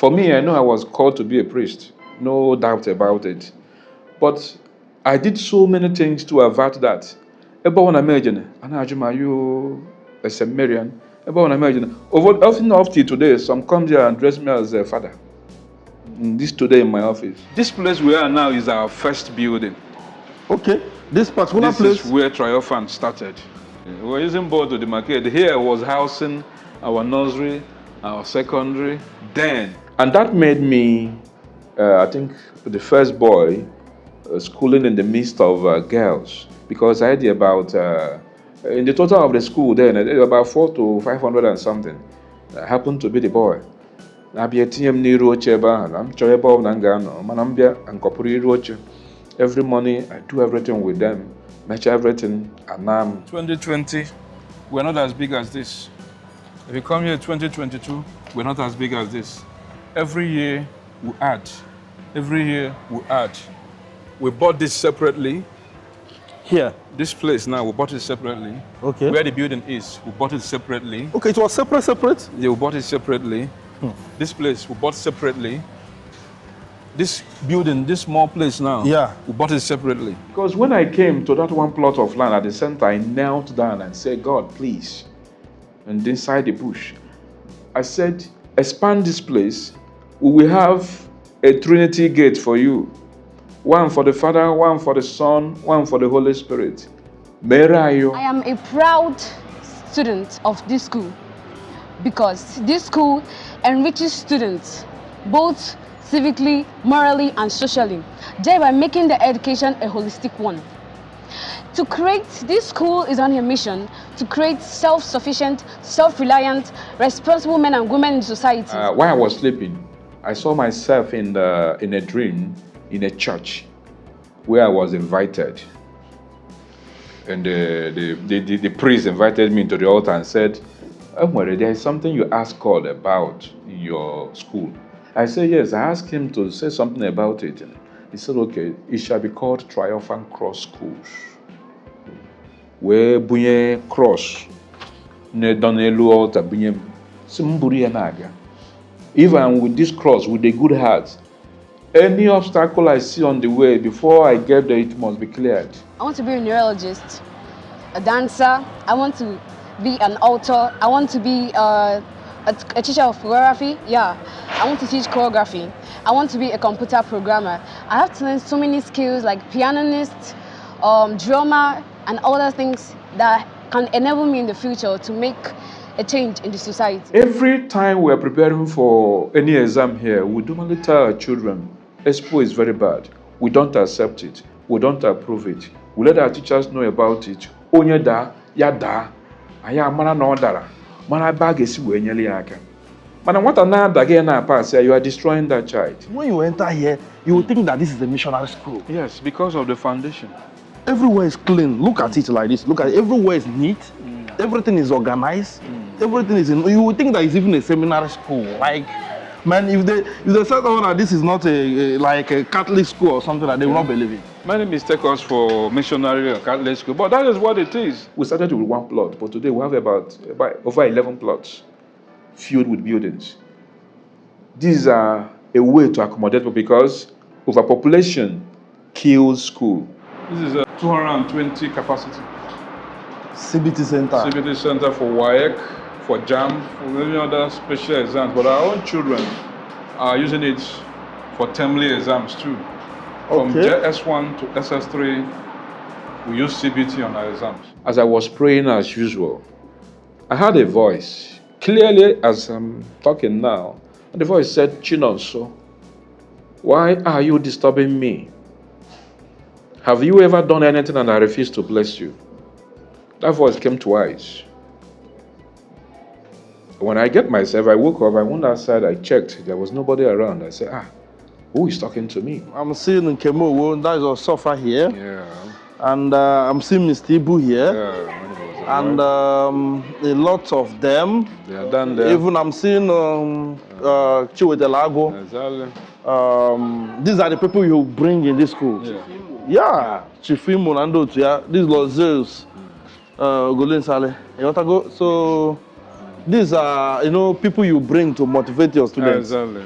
For me, I know I was called to be a priest. No doubt about it. But I did so many things to avert that. Eba wana imagine, are you a Samaritan? Eba wana imagine. Often up to today, some come here and dress me as a father. This today in my office. This place we are now is our first building. Okay, this particular place. This is where Triumphant started. We were using board to demarcate. Here was housing our nursery, our secondary, then. And that made me, I think, the first boy schooling in the midst of girls. Because I had about, in the total of the school then, about 400 to 500 and something. I happened to be the boy. Every morning I do everything with them, match everything, and now 2020, we're not as big as this. If you come here 2022, we're not as big as this. Every year we add. Every year we add. We bought this separately. Here. This place now, we bought it separately. Okay. Where the building is, we bought it separately. Okay, it was separate? Yeah, we bought it separately. This place, we bought separately. This building, this small place now, yeah, we bought it separately. Because when I came to that one plot of land at the center, I knelt down and said, God, please. And inside the bush, I said, expand this place. We will have a Trinity gate for you. One for the Father, one for the Son, one for the Holy Spirit. Merayo. I am a proud student of this school because this school enriches students, both civically, morally, and socially, thereby making the education a holistic one. To create, this school is on a mission to create self-sufficient, self-reliant, responsible men and women in society. While I was sleeping, I saw myself in a dream in a church where I was invited. And the priest invited me to the altar and said, there is something you asked God about in your school. I said, yes. I asked him to say something about it. He said, okay, it shall be called Triumphant Cross Schools. Where bunye cross, ne donelu altar bunye simburi enaga. Even with this cross, with a good heart, any obstacle I see on the way, before I get there, it must be cleared. I want to be a neurologist, a dancer. I want to be an author. I want to be a teacher of choreography. Yeah, I want to teach choreography. I want to be a computer programmer. I have to learn so many skills like pianist, drummer, and other things that can enable me in the future to make a change in the society. Every time we are preparing for any exam here, we normally tell our children, Expo is very bad. We don't accept it. We don't approve it. We let our teachers know about it. Onye da, ya da. Aya mana no dara. Mana bag esi we nyele aka. Mana what na da again na pass you are destroying that child. When you enter here, you will think that this is a missionary school. Yes, because of the foundation. Everywhere is clean. Look at it like this. Look at it. Everywhere is neat. Everything is organized. Everything is in. You would think that it's even a seminary school. Like, man, if they said that this is not like a Catholic school or something, like they will not believe it. Many mistake us for missionary or Catholic school, but that is what it is. We started with one plot, but today we have about over 11 plots filled with buildings. These are a way to accommodate people because overpopulation kills school. This is a 220 capacity. CBT center. CBT center for WAEC, for JAM, for many other special exams. But our own children are using it for termly exams too. From S1 to SS3, we use CBT on our exams. As I was praying as usual, I heard a voice, clearly as I'm talking now, and the voice said, Chinonso, why are you disturbing me? Have you ever done anything and I refuse to bless you? That voice came twice. When I get myself, I woke up, I went outside, I checked, there was nobody around. I said, who is talking to me? I'm seeing Kemo, that is a sofa here. Yeah. And I'm seeing Mr. Ibu here. Yeah. And a lot of them. They are done there. Even I'm seeing Chiwetelago. Exactly. These are the people you bring in this school. Yeah. Chifimu Nando, yeah. These are Zeus. Golden Sale. So these are, people you bring to motivate your students. Exactly.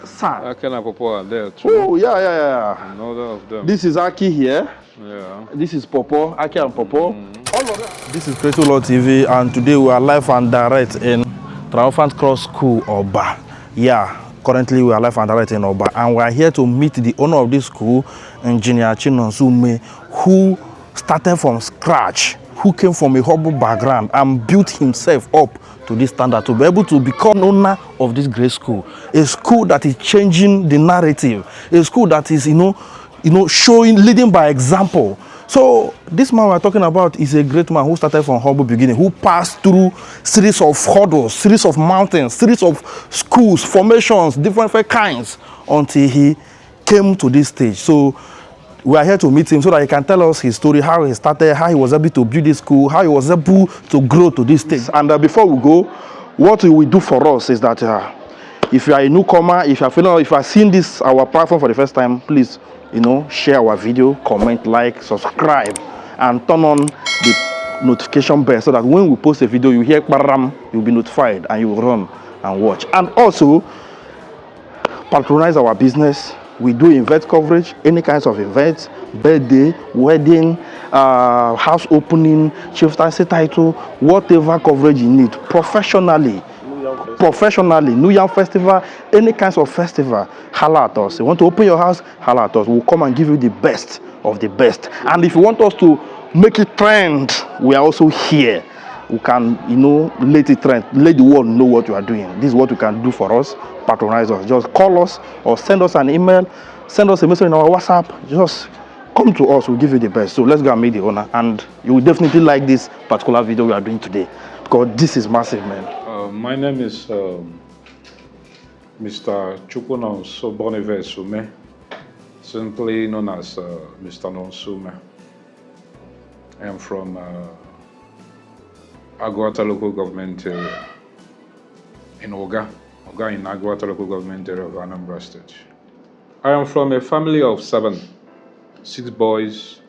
Sir. Aki and Popo are there too. Oh, yeah. Another of them. This is Aki here. Yeah. This is Popo, Aki and Popo. All of them. This is Creative Law TV, and today we are live and direct in Triumphant Cross School, Oba. Yeah, currently we are live and direct in Oba, and we are here to meet the owner of this school, Engineer Chinonsume, who started from scratch, who came from a humble background and built himself up to this standard to be able to become owner of this great school. A school that is changing the narrative, a school that is, showing, leading by example. So this man we're talking about is a great man who started from humble beginning, who passed through series of hurdles, series of mountains, series of schools, formations, different kinds, until he came to this stage. So we are here to meet him so that he can tell us his story, how he started, how he was able to build this school, how he was able to grow to this stage. And before we go, what we do for us is that if you are a newcomer, if you are seeing this our platform for the first time, please, share our video, comment, like, subscribe, and turn on the notification bell so that when we post a video, you hear baram, you'll be notified and you will run and watch. And also patronize our business. We do event coverage, any kinds of events, birthday, wedding, house opening, chieftaincy title, whatever coverage you need, professionally, New Yam Festival, any kinds of festival, holla at us. You want to open your house, holla at us. We'll come and give you the best of the best. And if you want us to make it trend, we are also here. We can, let it trend, let the world know what you are doing. This is what you can do for us. Patronize us. Just call us or send us an email, send us a message in our WhatsApp. Just come to us, we'll give you the best. So let's go and meet the owner, and you will definitely like this particular video we are doing today, because this is massive, man. My name is Mr. Chukwunonso Bonive Sume, simply known as Mr. Nonsume. I am from Agwata local government area in Oga in Agwata local government area of Anambra State. I am from a family of 7, 6 boys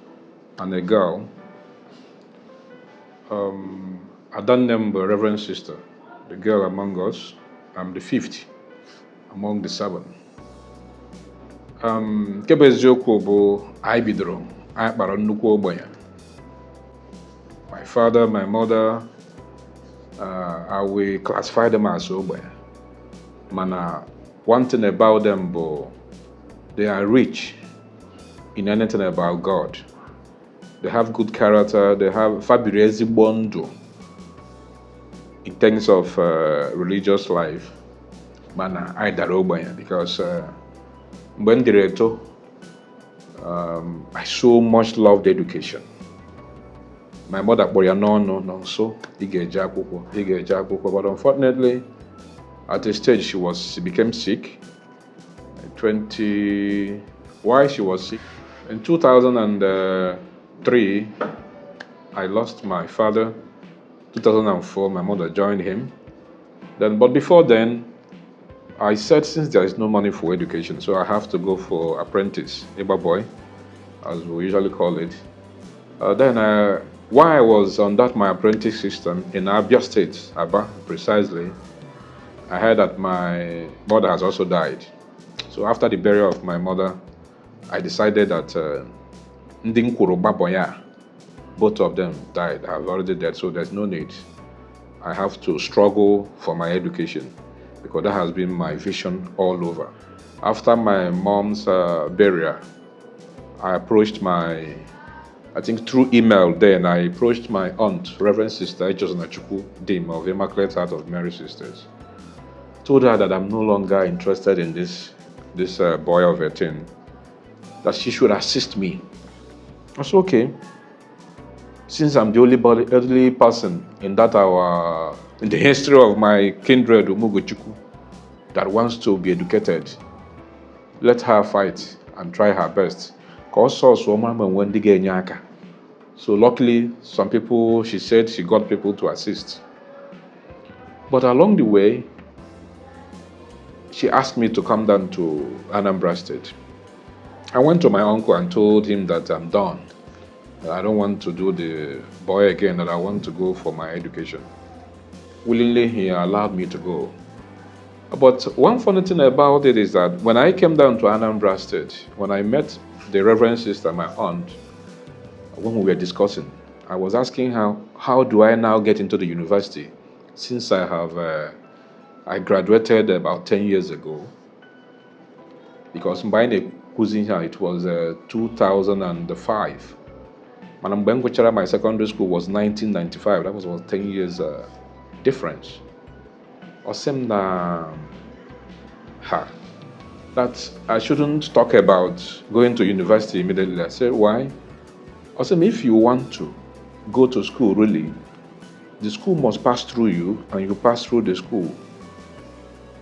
and a girl. I don't name the Reverend Sister, the girl among us. I'm the 5th among the 7. Kebe eziokwu bụ anyị bidoro anyị kpara nnukwu ogbenye. My father, my mother, I will classify them as ogbenye. Mana, one thing about them, they are rich in anything about God. They have good character, they have fabulous bondo in terms of religious life. Mana, I dara ogbenye because when director, I so much loved education. My mother no, so but unfortunately, at a stage she became sick. Why she was sick? In 2003, I lost my father. 2004, my mother joined him. But before then, I said since there is no money for education, so I have to go for apprentice, Eba boy, as we usually call it. While I was on my apprentice system in Abia State, Aba precisely, I heard that my mother has also died. So after the burial of my mother, I decided that Ndi Nkuruba Boya, both of them died, have already died, so there's no need. I have to struggle for my education because that has been my vision all over. After my mom's burial, I approached through email then, I approached my aunt, Reverend Sister Echosona Chukwu Dim of Immaculate Heart of Mary Sisters. Told her that I'm no longer interested in this boy of 18, that she should assist me. I said, okay. Since I'm the only person in the history of my kindred, Umugochukwu, that wants to be educated, let her fight and try her best. So luckily, she said she got people to assist. But along the way, she asked me to come down to Anambra State. I went to my uncle and told him that I'm done. That I don't want to do the boy again, that I want to go for my education. Willingly, he allowed me to go. But one funny thing about it is that when I came down to Anambra State, when I met the Reverend Sister, my aunt, when we were discussing, I was asking how do I now get into the university since I graduated about 10 years ago, because buying a cousin here, it was 2005. And when my secondary school was 1995. That was 10 years difference. Awesome that I shouldn't talk about going to university immediately. I said, why? Awesome, if you want to go to school really, the school must pass through you and you pass through the school.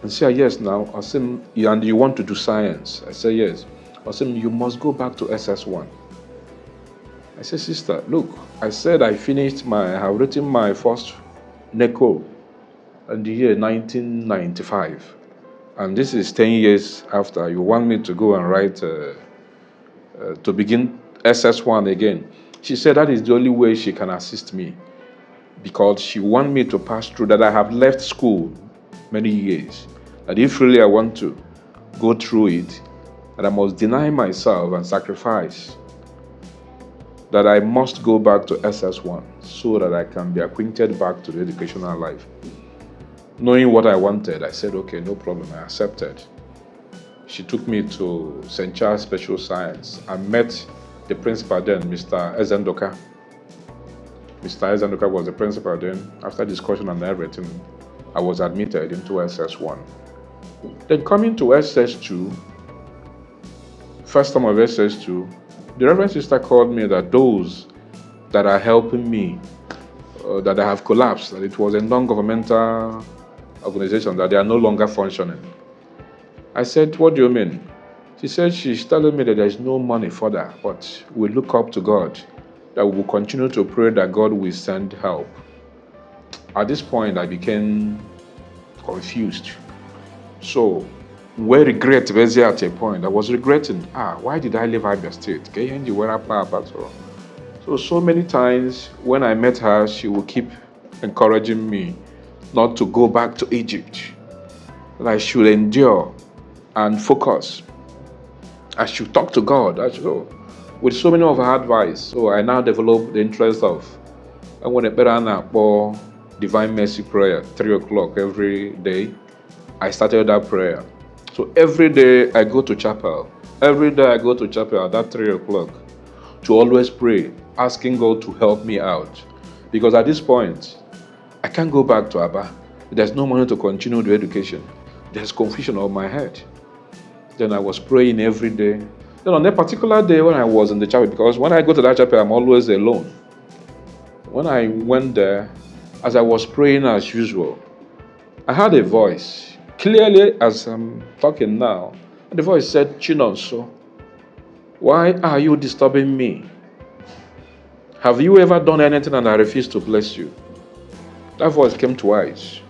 And say, yes, now, Awesome, and you want to do science? I said, yes. Awesome, you must go back to SS1. I said, sister, look, I said I have written my first NECO in the year 1995. And this is 10 years after. You want me to go and write, to begin SS1 again. She said that is the only way she can assist me, because she wants me to pass through that. I have left school many years, that if really I want to go through it, that I must deny myself and sacrifice, that I must go back to SS1 so that I can be acquainted back to the educational life. Knowing what I wanted, I said, okay, no problem, I accepted. She took me to St. Charles Special Science. I met the principal then, Mr. Ezendoka. Mr. Ezendoka was the principal then. After discussion and everything, I was admitted into SS1. Then coming to SS2, first term of SS2, the Reverend Sister called me that those that are helping me, that I have collapsed, that it was a non-governmental organization, that they are no longer functioning. I said, what do you mean? She said she's telling me that there is no money for that, but we look up to God, that we will continue to pray that God will send help. At this point, I became confused. So, where regret was there at a point. I was regretting, why did I leave Abia State? So many times when I met her, she would keep encouraging me not to go back to Egypt, that I should endure and focus. I should talk to God. With so many of her advice. So I now developed the interest of, I want to better Divine Mercy prayer, 3 o'clock every day. I started that prayer. So every day I go to chapel. Every day I go to chapel at that 3 o'clock to always pray, asking God to help me out. Because at this point, I can't go back to Aba. There's no money to continue the education. There's confusion over my head. Then I was praying every day. Then on that particular day when I was in the chapel, because when I go to that chapel, I'm always alone. When I went there, as I was praying as usual, I heard a voice, clearly as I'm talking now. And the voice said, Chinonso, why are you disturbing me? Have you ever done anything and I refuse to bless you? That voice came twice.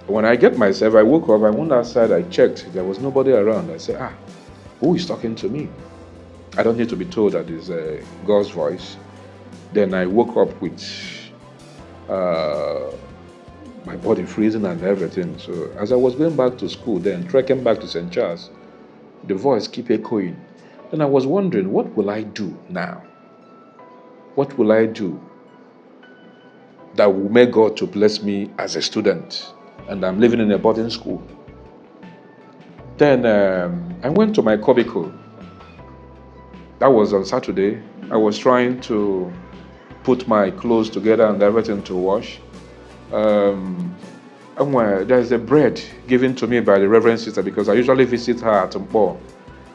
When I woke up, I went outside, I checked, there was nobody around. I said, who is talking to me? I don't need to be told that it's God's voice. Then I woke up with my body freezing and everything. So as I was going back to school, then trekking back to St. Charles, the voice kept echoing. And I was wondering, what will I do now? What will I do that will make God to bless me as a student? And I'm living in a boarding school. Then I went to my cubicle. That was on Saturday. I was trying to put my clothes together and everything to wash. And there's a bread given to me by the Reverend Sister, because I usually visit her at Mpo,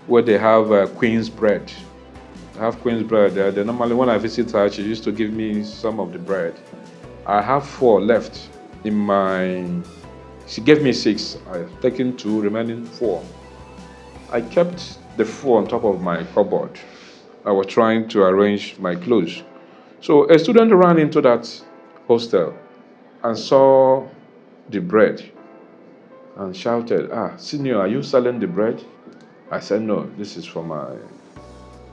where they have Queen's bread. I have Queen's bread there. Normally when I visit her, she used to give me some of the bread. I have 4 left in my... She gave me 6. I've taken 2, remaining 4. I kept the 4 on top of my cupboard. I was trying to arrange my clothes. So a student ran into that hostel and saw the bread and shouted, Senior, are you selling the bread? I said, no, this is for my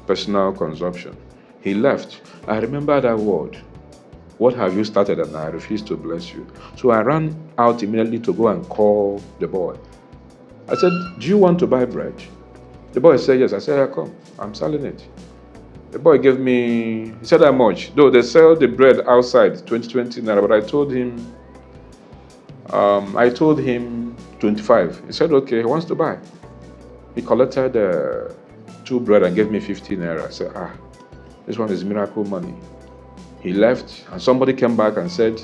personal consumption. He left. I remember that word. What have you started? And I refuse to bless you. So I ran out immediately to go and call the boy. I said, do you want to buy bread? The boy said, yes. I said, yeah, come. I'm selling it. The boy gave me, he said, how much? Though they sell the bread outside, 20 naira, but I told him 25. He said, okay, he wants to buy. He collected 2 bread and gave me 15 naira. I said, this one is miracle money. He left, and somebody came back and said,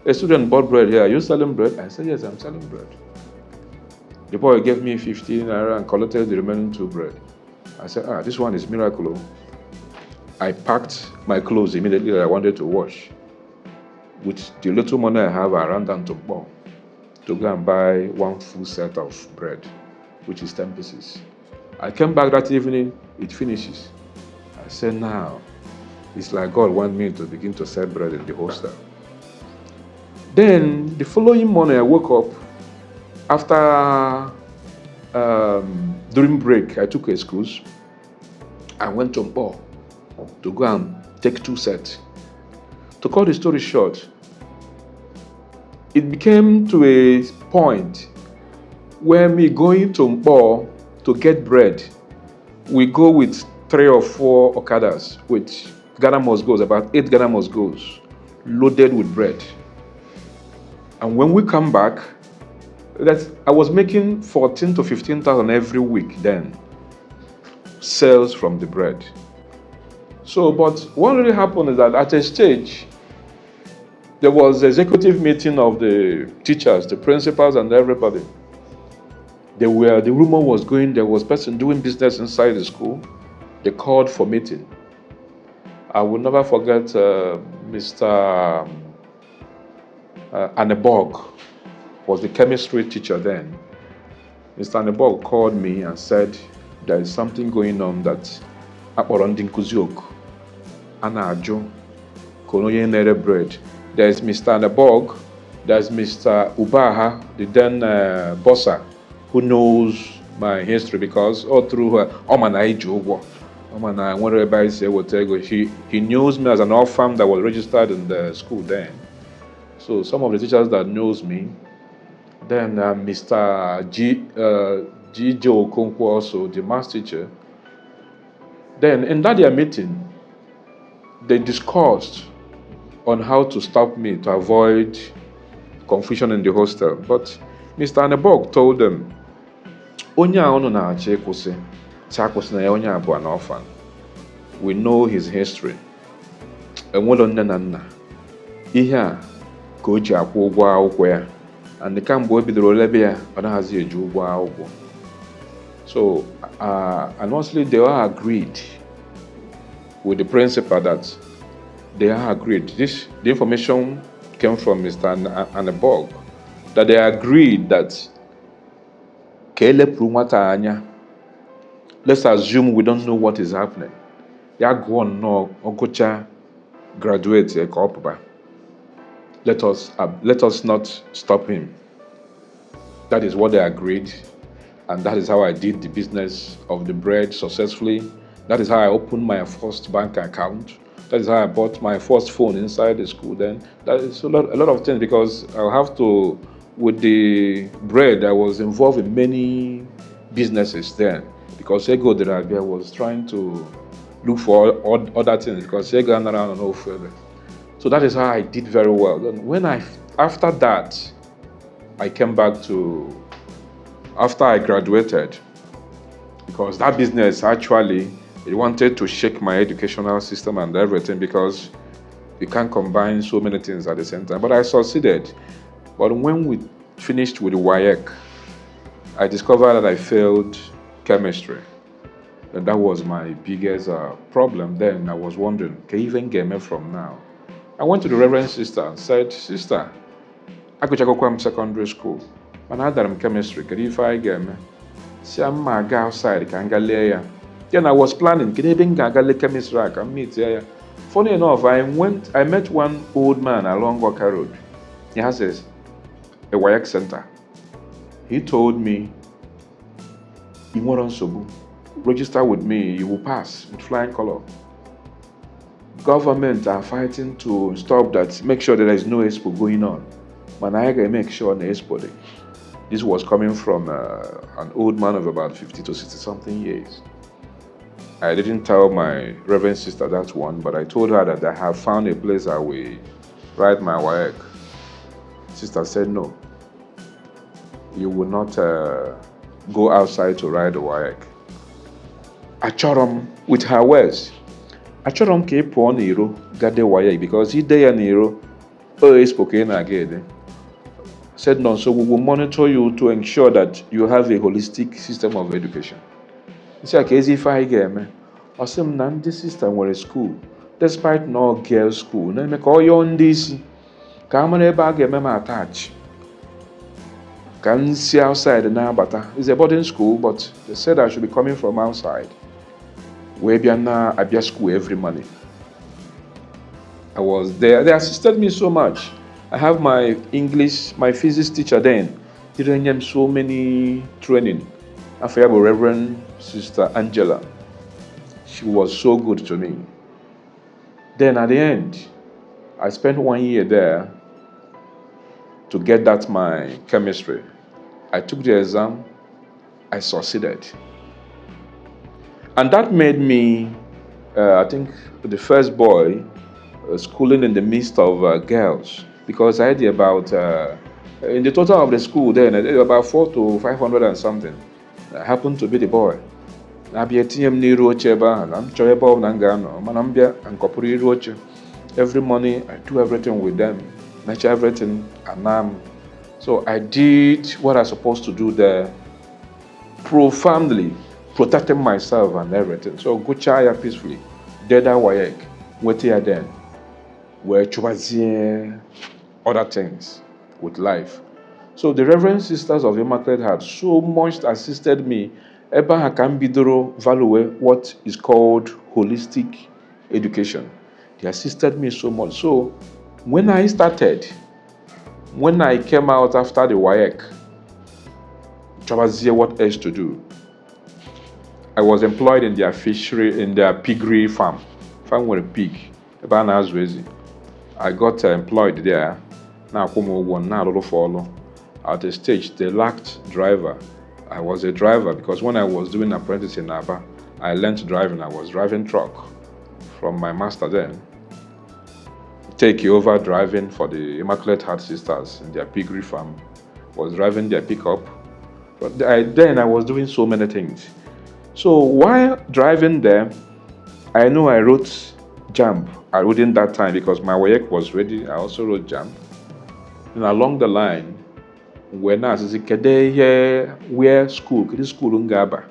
a student bought bread here. Are you selling bread? I said, yes, I'm selling bread. The boy gave me 15 naira and collected the remaining 2 bread. I said, this one is miracle. I packed my clothes immediately that I wanted to wash. With the little money I have, I ran down to Bo to go and buy 1 full set of bread, which is 10 pieces. I came back that evening, it finishes. I said, now, it's like God wants me to begin to sell bread in the hostel. Then, the following morning, I woke up. After, during break, I took a excuse. I went to Mpo to go and take 2 sets. To cut the story short, it became to a point where me going to Mpo to get bread, we go with 3 or 4 Okadas with Ghana must goes, about 8 Ghana must goes, loaded with bread. And when we come back, I was making 14 to 15,000 every week then, sales from the bread. So, but what really happened is that at a stage, there was an executive meeting of the teachers, the principals, and everybody. The rumor was going, there was person doing business inside the school. They called for meeting. I will never forget Mr. Anebog was the chemistry teacher then. Mr. Anebog called me and said, there is something going on that Aporondin Kuziok, Ana Ajo, Konoye Nere bread. There's Mr. Anebog, there's Mr. Ubaha, the then bossa, who knows my history because all through her, he knows me as an orphan that was registered in the school then. So some of the teachers that knows me, then Mr. G.J. Okonkwo also, the maths teacher. Then in that year meeting, they discussed on how to stop me to avoid confusion in the hostel. But Mr. Anebog told them, we know his history. And the Cambo bidoro lebia, Anahazi Juba. So, and honestly, they all agreed with the principal that they are agreed. The information came from Mr. Anebog that they agreed that let's assume we don't know what is happening. Okocha graduate let us not stop him. That is what they agreed, and that is how I did the business of the bread successfully. That is how I opened my first bank account. That is how I bought my first phone inside the school then. That is a lot of things because I'll have to, with the bread, I was involved in many businesses then because Ego Derabia was trying to look for other things because Ego and around no further. So that is how I did very well. And after that, I came back to, after I graduated, because that business actually, it wanted to shake my educational system and everything because you can't combine so many things at the same time. But I succeeded. But when we finished with the WAEC, I discovered that I failed chemistry. And that was my biggest problem then. I was wondering, can you even get me from now? I went to the Reverend Sister and said, Sister, I could check out secondary school. And I had chemistry. Can you find me? See, I'm going outside. Can I get Then I was planning, can I even get chemistry? I can meet here. Funny enough, I met one old man along Walker Road. He has a WAEC center. He told me, register with me, you will pass with flying color. government are fighting to stop that, make sure that there is no expo going on. Man, I can make sure the expo. This was coming from an old man of about 50 to 60 something years. I didn't tell my reverend sister that one, but I told her that I have found a place I will write my WAEC. Sister said, no, you will not go outside to write the WAEC. Achorom, with her words, Achorom ka ị pụọ n'iro gade WAEC because he dey n'iro spoke again. Said no, so we will monitor you to ensure that you have a holistic system of education. He said, okay, if I get me, I said, this system were a school, despite no girls' school. Then make all your own this. Come on, get me attached. Can see outside now, but it's a boarding school, but they said I should be coming from outside. We be na Abia school every morning. I was there. They assisted me so much. I have my English, my physics teacher then. He ran so many training. I have a Reverend Sister Angela. She was so good to me. Then at the end, I spent 1 year there to get that my chemistry. I took the exam. I succeeded. And that made me, I think, the first boy schooling in the midst of girls. Because I had about, in the total of the school then, about 400 to 500 and something. I happened to be the boy. Every morning I do everything with them, nurture everything, and so I did what I was supposed to do there, profoundly protecting myself and everything. So go chaya peacefully. Deda WAEC, wait here then, where chubazie other things with life. So the Reverend Sisters of Immaculate Heart so much assisted me. Eba hakambidoro value what is called holistic education. They assisted me so much. So when I came out after the WAEC, Chabazie what else to do? I was employed in their fishery, in their piggery farm. Farm with a pig. I got employed there. Now at the stage, they lacked driver. I was a driver because when I was doing apprentice in Aba, I learned driving. I was driving truck from my master then. Take over driving for the Immaculate Heart Sisters in their piggery farm. Was driving their pickup. But then I was doing so many things. So while driving there, I know I wrote JAMB. I wrote in that time because my WAEC was ready. I also wrote JAMB. And along the line, when I said, where school, ngaba,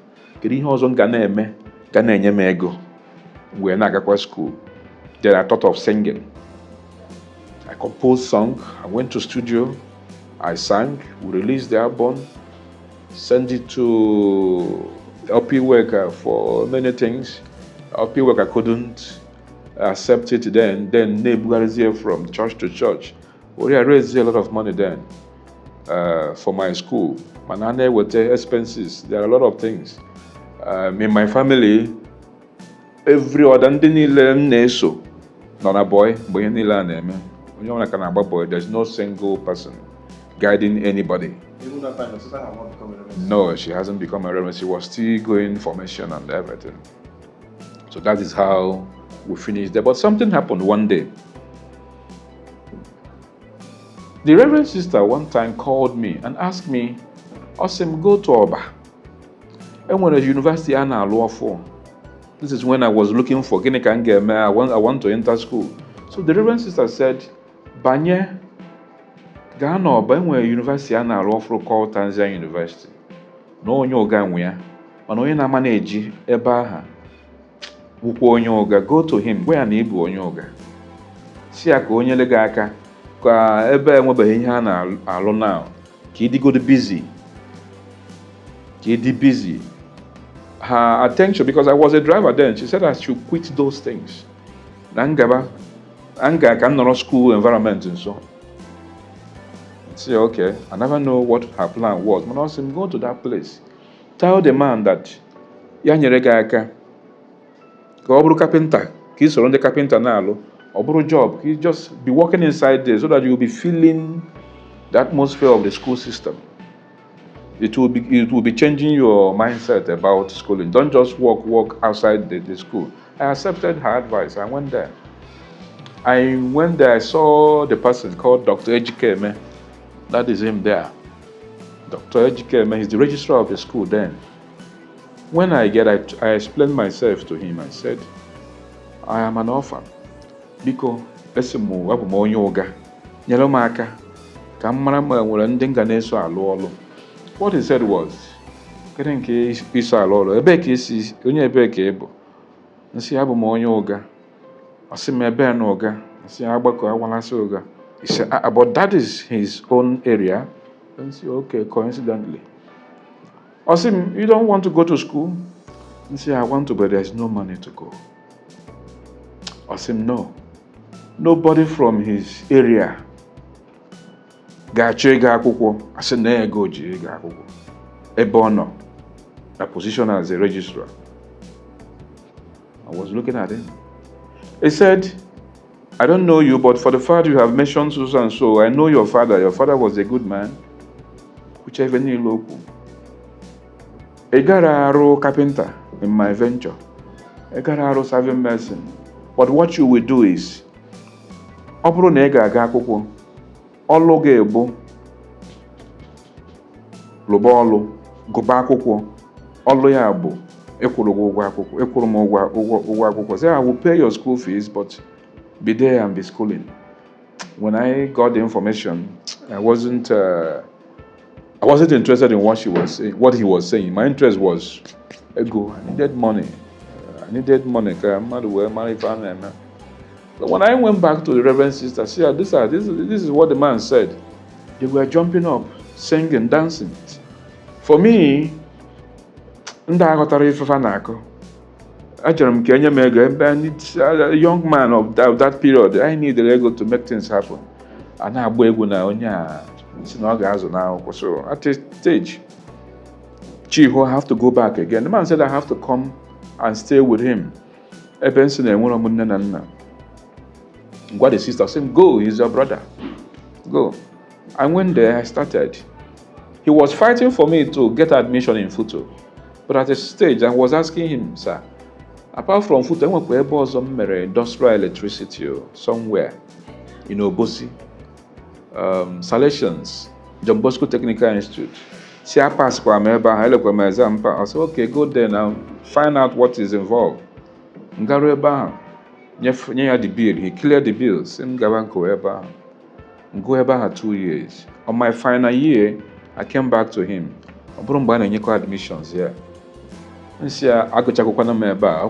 when I got school, then I thought of singing. I composed song. I went to studio. I sang. We released the album. Sent it to LP Worker for many things. LP Worker couldn't accept it then. Then Nebuchadnezzar from church to church. I raised a lot of money then for my school. Manane with the expenses. There are a lot of things. In my family, every other so not a boy, there's no single person guiding anybody. Even that time, your sister had not become a reverend. No, she hasn't become a reverend. She was still going for mission and everything. So that is how we finished there. But something happened one day. The Reverend Sister one time called me and asked me, Osim, go to Oba. And when a university Anna law for. This is when I was looking for I want to enter school. So the Reverend Sister said, Banye, Ghana Oba when a university Anna law for called Tanzania University. No nyoga nwea. Ono na manage eba ha. Wukwo onyoga, go to him. Where na ibu onyoga. Si aka onye lega aka. Ka ebe enwebeghị ihe a na-alụ now. Ka ịdịgodo busy. Her attention, because I was a driver then, she said I should quit those things. Anga can nọrọ school environment and so. I said, okay, I never know what her plan was. But I said, go to that place. Tell the man that ya nyere gị aka ka ọ bụrụ carpenter ka ị soro ndị carpenter na-alụ ọ bụrụ job ka ị just be working inside there so that you will be feeling the atmosphere of the school system. It will be changing your mindset about schooling. Don't just work outside the school. I accepted her advice. I went there. I saw the person called Dr. Ejikeme. That is him there. Dr. Ejikeme is the registrar of the school then. When I explained myself to him. I said, I am an orphan. Biko, esimu abụ m onye ụga. Nyere m aka ka m mara ma nwere ndị nga na-eso alụ ọlụ. What he said was, kedu nke iso alụ ọlụ? Ebe ka isi onye ebe ka ị bụ? Nsị abụ m onye ụga. Asị m ebe na ụga. Nsị agbakọ awalasị ụga. He said, but that is his own area. And say, okay, coincidentally. Osim, you don't want to go to school? And say, I want to, but there's no money to go. Osim, no. Nobody from his area ga-achọ ịga akwụkwọ. Asị na ya go ji ịga akwụkwọ. Ebe ọ nọ, a position as a registrar. I was looking at him. He said, I don't know you, but for the fact you have mentioned so and so, I know your father. Your father was a good man. Whichever new local. I got a carpenter in my venture. I got a serving medicine. But what you will do is, Obro nega agakoko, ologe ebo, lobolo, gobakoko, olo ya abo, ekuro gwakoko, ekuro mo gwakoko. Say I will pay your school fees, but be there and be schooling. When I got the information, I wasn't interested in what he was saying. My interest was, ego. I needed money. But when I went back to the Reverend Sister, see, this is what the man said. They were jumping up, singing, dancing. For me, a young man of that period, I need the ego to make things happen. And now, so at a stage, Chiho have to go back again. The man said I have to come and stay with him. What the sister said, go, he's your brother. Go. I went there, I started. He was fighting for me to get admission in Futo. But at a stage, I was asking him, sir, apart from Futo, I went to some industrial electricity somewhere in Obosi. Salesians, John Bosco Technical Institute. See, I pass for my exam. I said, okay, go there now, find out what is involved. Ngareba, near the bill, he cleared the bills. Go about 2 years. On my final year, I came back to him. I brought admissions here. And see, I go check on meba.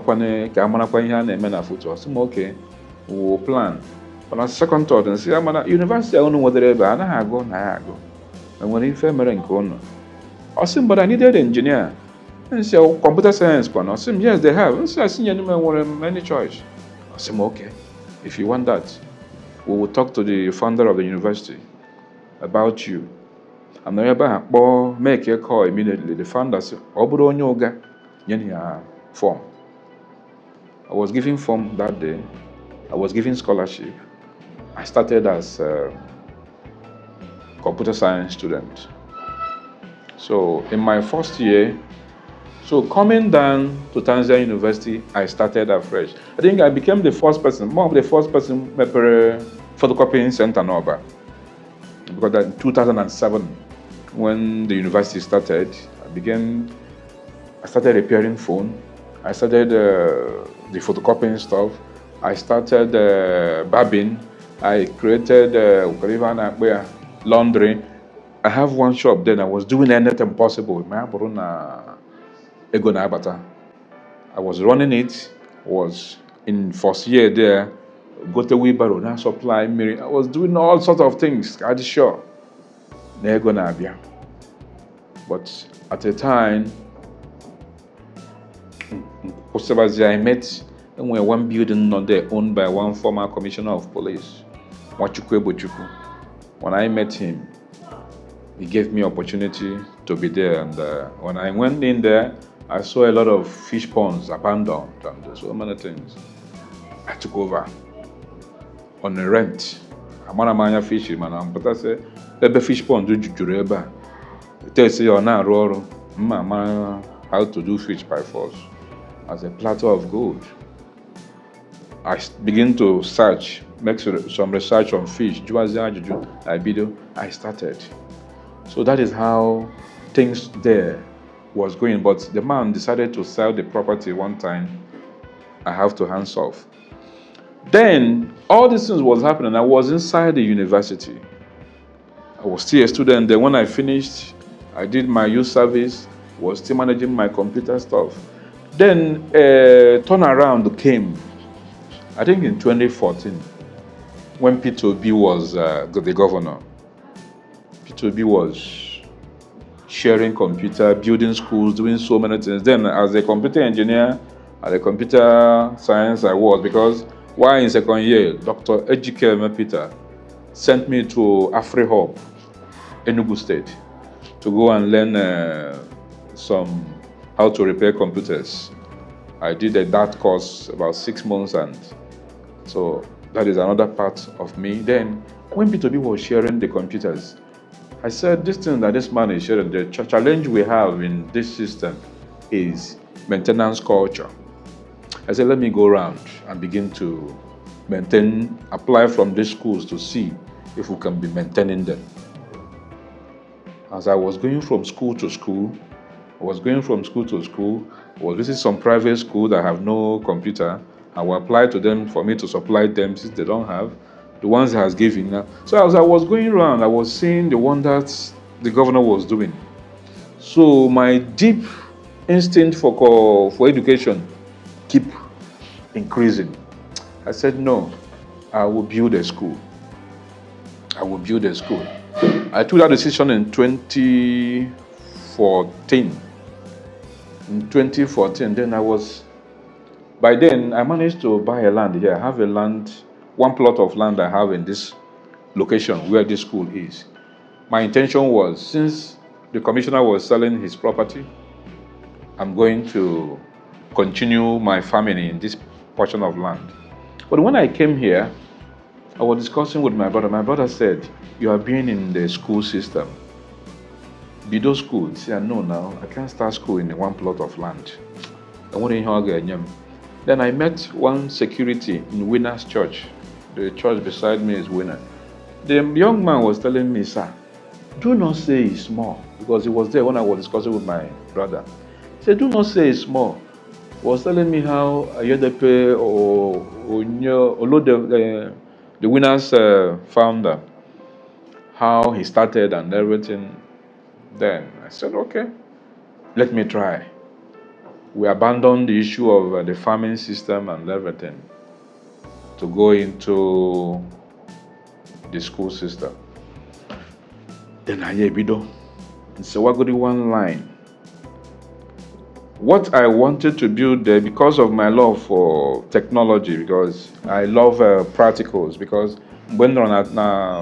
I said, okay, we'll plan. But on second thought, and see, I'm at university. I don't know what they're about. I go. And when he fell, I said, but I needed an engineer. And see, computer science. I said, yes, they have. And see, I see many choice. I said, okay, if you want that, we will talk to the founder of the university about you. I'm not able to make a call immediately. The founder said, Obro Nyoga, Yenya form. I was giving form that day. I was giving scholarship. I started as a computer science student. So in my first year, so coming down to Tanzania University, I started afresh. I think I became the first person, more of the first person photocopying center Nova. Because in 2007, when the university started, I started repairing phone. I started the photocopying stuff. I started barbing. I created laundry. I have one shop then. I was doing anything possible. I was running it. Was in first year there. Got a wheelbarrow, now supply mirror. I was doing all sorts of things. I just sure. But at a time, I met one building not there owned by one former commissioner of police, Wachukwu Ebochukwu. When I met him, he gave me opportunity to be there. And when I went in there, I saw a lot of fish ponds abandoned and so many things. I took over on a rent. Amana manya fish, man. But I say, ebe fish pond do jujure eba. Tell say you're not rural. Mama, how to do fish by force as a platter of gold. I begin to search, make some research on fish. I started. So that is how things there was going. But the man decided to sell the property one time. I have to hands off. Then all these things was happening. I was inside the university. I was still a student. Then when I finished, I did my youth service, was still managing my computer stuff. Then a turnaround came, I think in 2014, when Peter Obi was the governor. Peter Obi was sharing computer, building schools, doing so many things. Then as a computer engineer, at the computer science I was, because while in second year, Dr. Ejike Peter sent me to AfriHub, Enugu State, to go and learn some how to repair computers. I did that course about 6 months, and so that is another part of me. Then when P2B was sharing the computers, I said, this thing that this man is sharing, the challenge we have in this system is maintenance culture. I said, let me go around and begin to apply from these schools to see if we can be maintaining them. As I was going from school to school, I was visiting some private school that have no computer. I will apply to them for me to supply them since they don't have. The ones he has given now. So as I was going around, I was seeing the wonders the governor was doing. So my deep instinct for education keep increasing. I said, no, I will build a school. I took that decision in 2014. In 2014, by then I managed to buy a land here. I have one plot of land I have in this location where this school is. My intention was, since the commissioner was selling his property, I'm going to continue my farming in this portion of land. But when I came here, I was discussing with my brother. My brother said, you are being in the school system. Bido school. See, no, now I can't start school in one plot of land. Then I met one security in Winners Church. The church beside me is Winner. The young man was telling me, sir, do not say it's small, because he was there when I was discussing with my brother. He said, do not say it's small. He was telling me how Ayedepe or the Winners founder, how he started and everything. Then I said, okay, let me try. We abandoned the issue of the farming system and everything to go into the school system. Then I hear Bido. So what got one line? What I wanted to build there, because of my love for technology, because I love practicals, because when on at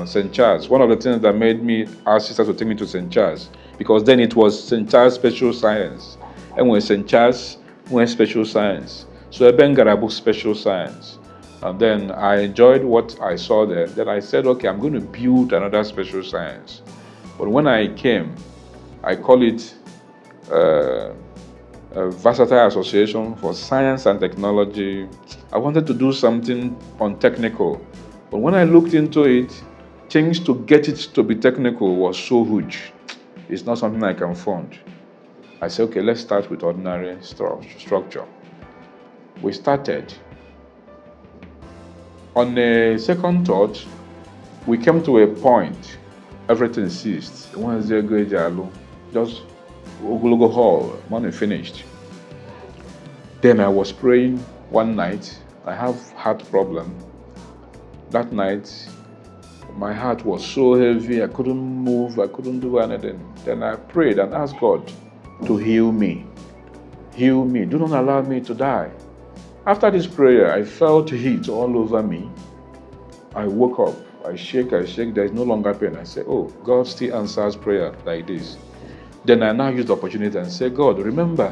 St. Charles, one of the things that made me ask sisters to take me to St. Charles, because then it was St. Charles Special Science, and when St. Charles went Special Science, so Eben Garabu Special Science. And then I enjoyed what I saw there. Then I said, okay, I'm going to build another special science. But when I came, I call it a Versatile Association for Science and Technology. I wanted to do something on technical. But when I looked into it, things to get it to be technical was so huge. It's not something I can fund. I said, okay, let's start with ordinary structure. We started. On a second thought, we came to a point, everything ceased. Just Ogologo Hall, money finished. Then I was praying one night. I have heart problem. That night, my heart was so heavy, I couldn't move, I couldn't do anything. Then I prayed and asked God to heal me. Heal me, do not allow me to die. After this prayer, I felt heat all over me. I woke up, I shake, there is no longer pain. I said, oh, God still answers prayer like this. Then I now use the opportunity and say, God, remember,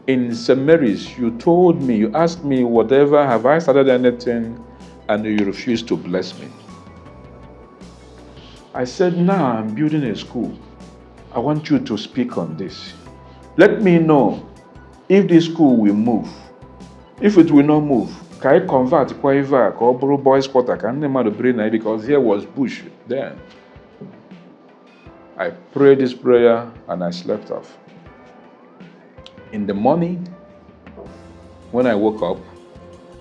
in St. Mary's, you told me, you asked me, whatever, have I started anything? And you refused to bless me. I said, now I'm building a school. I want you to speak on this. Let me know if this school will move. If it will not move, can I convert Kwaiva or boys quarter? Can I bring because here was bush then. I prayed this prayer and I slept off. In the morning, when I woke up,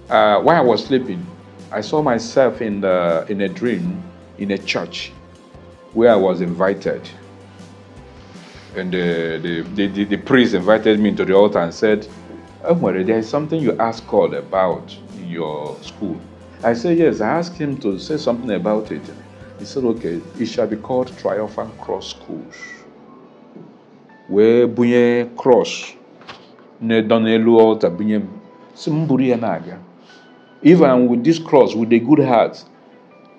while I was sleeping, I saw myself in a dream in a church where I was invited. And the priest invited me to the altar and said, there is something you asked God about in your school. I said, yes, I asked him to say something about it. He said, okay, it shall be called Triumphant Cross Schools. Where bunye cross, ne donelu altar bunye simburi naga. Even with this cross, with a good heart,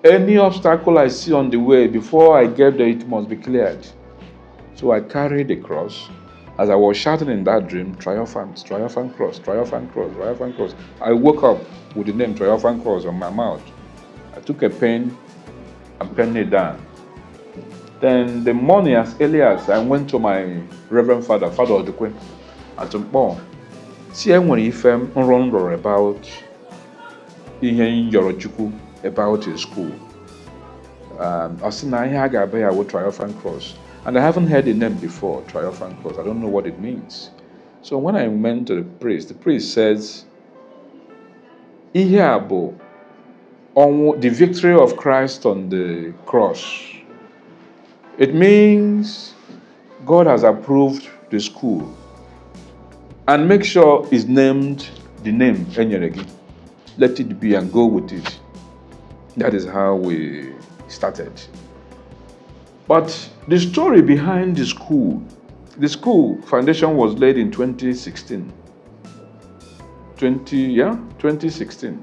any obstacle I see on the way, before I get there, it must be cleared. So I carried the cross. As I was shouting in that dream, triumphant, triumphant cross, triumphant cross, triumphant cross. I woke up with the name Triumphant Cross on my mouth. I took a pen and penned it down. Then the morning, as early as I went to my Reverend Father, Father Odukwe, at Mpong, see when he found about Yorojuku, about his school. I said, I got a Triumphant Cross. And I haven't heard the name before, Triumphant Cross. I don't know what it means. So when I went to the priest says, Ihiabo, on the victory of Christ on the cross. It means God has approved the school and make sure it's named the name Enyeregi. Let it be and go with it. That is how we started. But the story behind the school foundation was laid in 2016. 2016.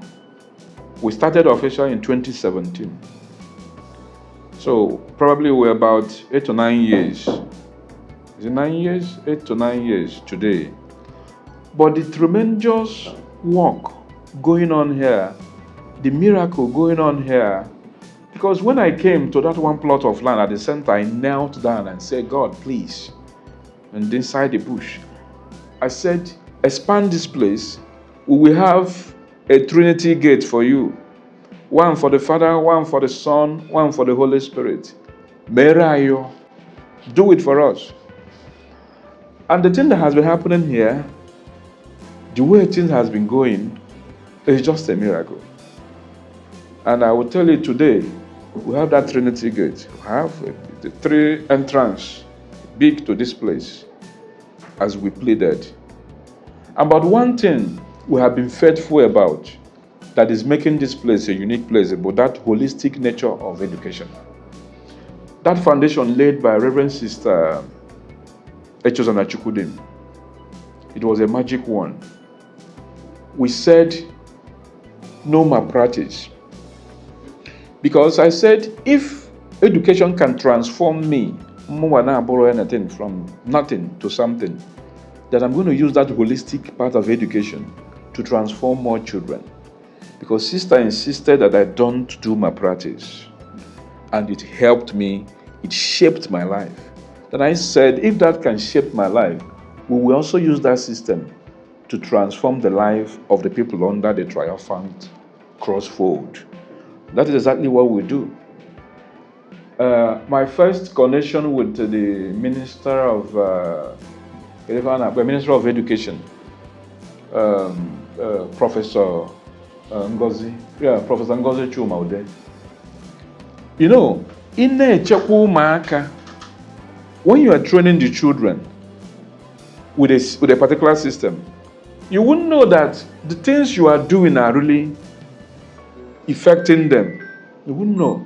We started officially in 2017. So probably we're about 8 to 9 years. Is it 9 years? 8 to 9 years today. But the tremendous work going on here, the miracle going on here, because when I came to that one plot of land at the center, I knelt down and said, God, please. And inside the bush, I said, expand this place. We will have a Trinity gate for you. One for the Father, one for the Son, one for the Holy Spirit. Merayo, do it for us. And the thing that has been happening here, the way things has been going, is just a miracle. And I will tell you today, we have that Trinity gate. We have the 3 entrance, big to this place, as we pleaded. But one thing we have been faithful about, that is making this place a unique place, about that holistic nature of education. That foundation laid by Reverend Sister Echozana Chukwudim, it was a magic one. We said, no malpractice. Because I said, if education can transform me, borrow anything from nothing to something, then I'm going to use that holistic part of education to transform more children. Because sister insisted that I don't do malpractice. And it helped me, it shaped my life. Then I said, if that can shape my life, we will also use that system to transform the life of the people under the Triumphant Cross fold. That is exactly what we do. My first connection with the Minister of Education, Professor Ngozi Chuma. You know, when you are training the children with a particular system, you wouldn't know that the things you are doing are really affecting them. You wouldn't know.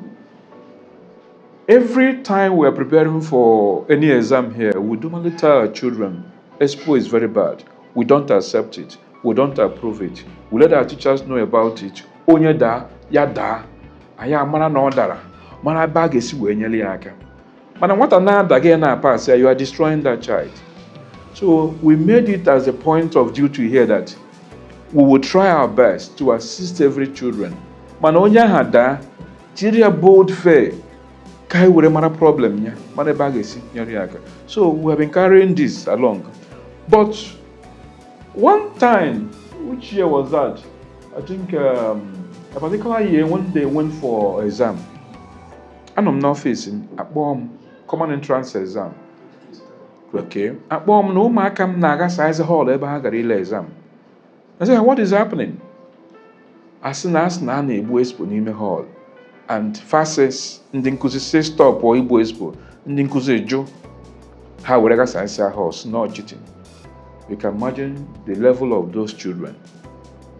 Every time we are preparing for any exam here, we normally tell our children, Expo is very bad. We don't accept it. We don't approve it. We let our teachers know about it. Onye da, ya da. Aya mana na odara. Mana bag esi we nyeli aka. Mana what na da ge na pass, you are destroying that child. So we made it as a point of duty here that we will try our best to assist every children. Mana onye aha daa, jiri bold fair, kai were mara problem ya, mana bagesi nyari aka. So we have been carrying this along. But one time, which year was that? I think a particular year when they went for exam. I'm not facing a common entrance exam. Okay. At bomb no makam naga size hall ebe ha gara ile exam. I said, what is happening? As soon as na na-egbu expo n'ime hall, and fases ndị nkuzi say stop or igbu expo, ndị nkuzi eju ha were ga size hall, not cheating. You can imagine the level of those children.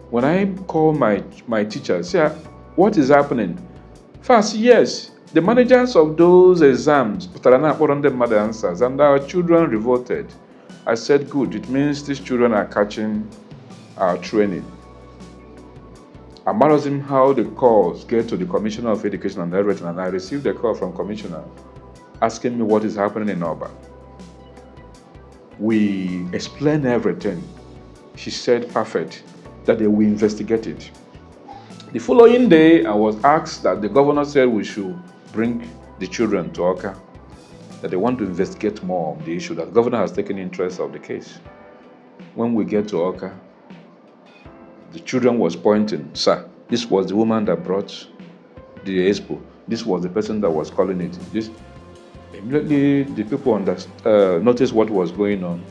When I call my teachers, say, what is happening? First, yes, the managers of those exams put on them mother answers, and our children revolted. I said, good, it means these children are catching our training. I'm asking how the calls get to the Commissioner of Education and Everything, and I received a call from Commissioner asking me what is happening in Oba. We explained everything. She said, perfect, that they will investigate it. The following day, I was asked that the governor said we should bring the children to Oka, that they want to investigate more on the issue, that the governor has taken interest of the case. When we get to Oka, the children was pointing, sir, this was the woman that brought the expo. This was the person that was calling it. This immediately the people noticed what was going on.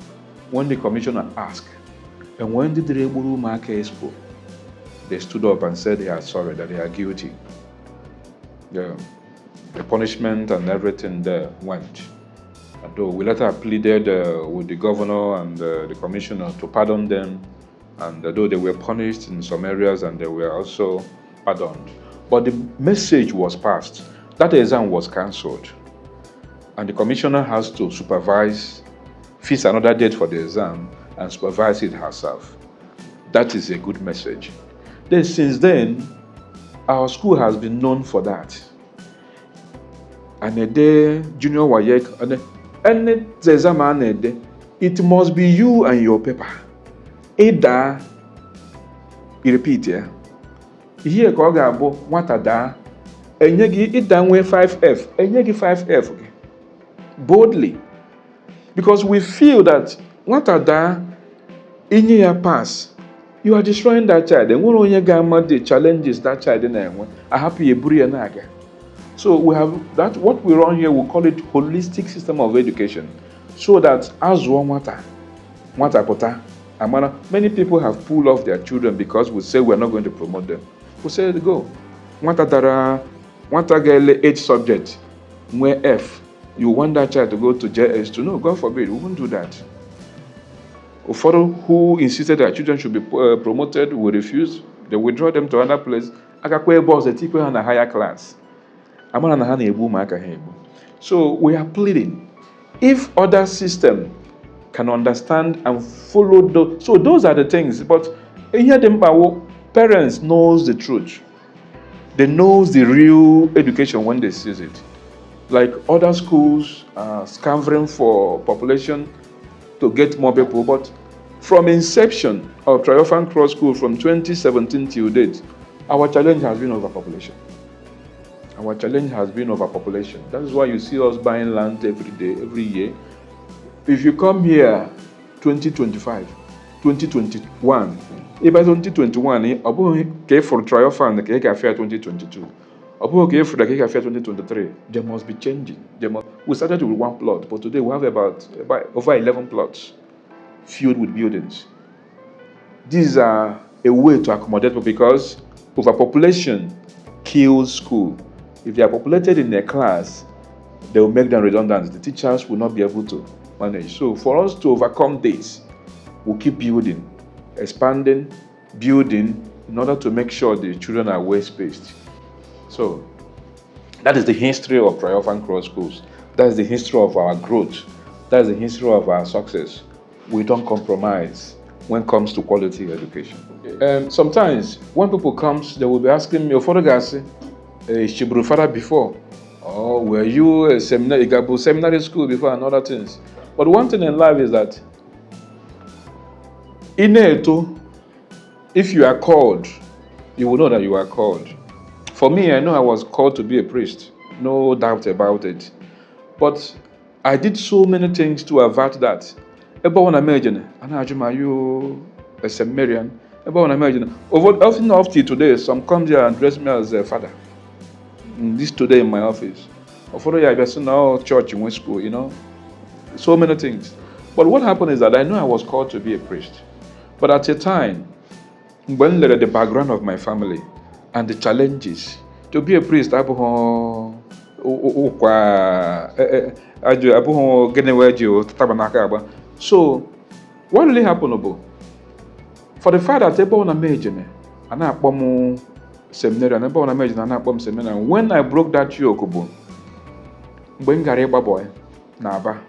When the commissioner asked, and when did the Reburu mark expo? They stood up and said they are sorry, that they are guilty. The punishment and everything there went. Although we later pleaded with the governor and the commissioner to pardon them, and though they were punished in some areas and they were also pardoned. But the message was passed. That exam was cancelled. And the commissioner has to supervise, fix another date for the exam, and supervise it herself. That is a good message. Then, since then, our school has been known for that. And a day, junior WAEC, and the exam, it must be you and your paper. Either, you repeat, yeah? Here, Kogabo, what a da, and you give it down with 5F, and you give 5F, okay? Boldly. Because we feel that what a da, in your pass, you are destroying that child. And when you get the challenges that child in there, I happy a buri and so we have that. What we run here, we call it holistic system of education, so that as one water, many people have pulled off their children because we say we are not going to promote them. We say go, H subject, where F, you want that child to go to JS2? No, God forbid, we won't do that. For who insisted that children should be promoted will refuse. They withdraw them to another place. Akakwe boss the people in a higher class. So we are pleading. If other system can understand and follow those, so those are the things. But here parents knows the truth. They knows the real education when they see it. Like other schools are scavenging for population to get more people, but from inception of Triumphant Cross School from 2017 till date, our challenge has been overpopulation. Our challenge has been overpopulation. That is why you see us buying land every day, every year. If you come here 2025, 2021, if by 2021, for Triumphant, the Cake Affair 2022, for the Cake Affair 2023, there must be changing. We started with one plot, but today we have about over 11 plots filled with buildings. These are a way to accommodate people because overpopulation kills school. If they are populated in a class, they will make them redundant. The teachers will not be able to manage. So for us to overcome this, we'll keep building, expanding, building, in order to make sure the children are well spaced. So that is the history of Triumphant Cross Schools. That is the history of our growth. That is the history of our success. We don't compromise when it comes to quality education. Sometimes when people come, they will be asking me, Shibru father before? Or were you a seminary school before and other things? But one thing in life is that Ineto, if you are called, you will know that you are called. For me, I know I was called to be a priest, no doubt about it. But I did so many things to avert that. Everyone imagine, are you a seminarian? Everyone imagine. Often up to today, some come here and dress me as a father. This today in my office. Or for I just now church in school, you know. So many things. But what happened is that I know I was called to be a priest. But at a time, when I read the background of my family and the challenges, to be a priest, so what really happened? For the fact that people na me, and I pom seminary, and people na me, and I pom seminary. When I broke that yoke, when Gareba boy, Naba,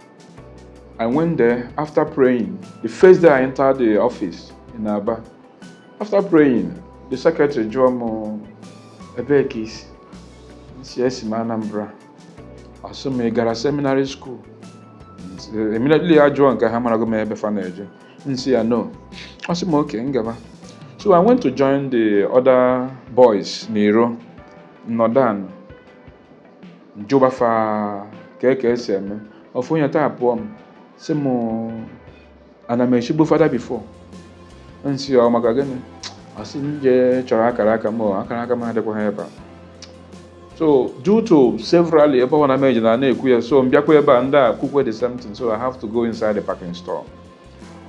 I went there after praying. The first day I entered the office in Aba, after praying, the secretary Jomo Ebekis, CS Manambra, also me gara seminary school. Immediately I joined Kahamarago Mebefanejo. And say I know. I said okay, ngaba. So I went to join the other boys, Nero, Nodan, Jobafa, KKSM, of when you tap one, Semo, and I made Shibu father before. And see how Magagani. I said, Charaka more, Akanaka. So, due to several about I imagine I know so Mbiakweba and cook the something, so I have to go inside the packing store.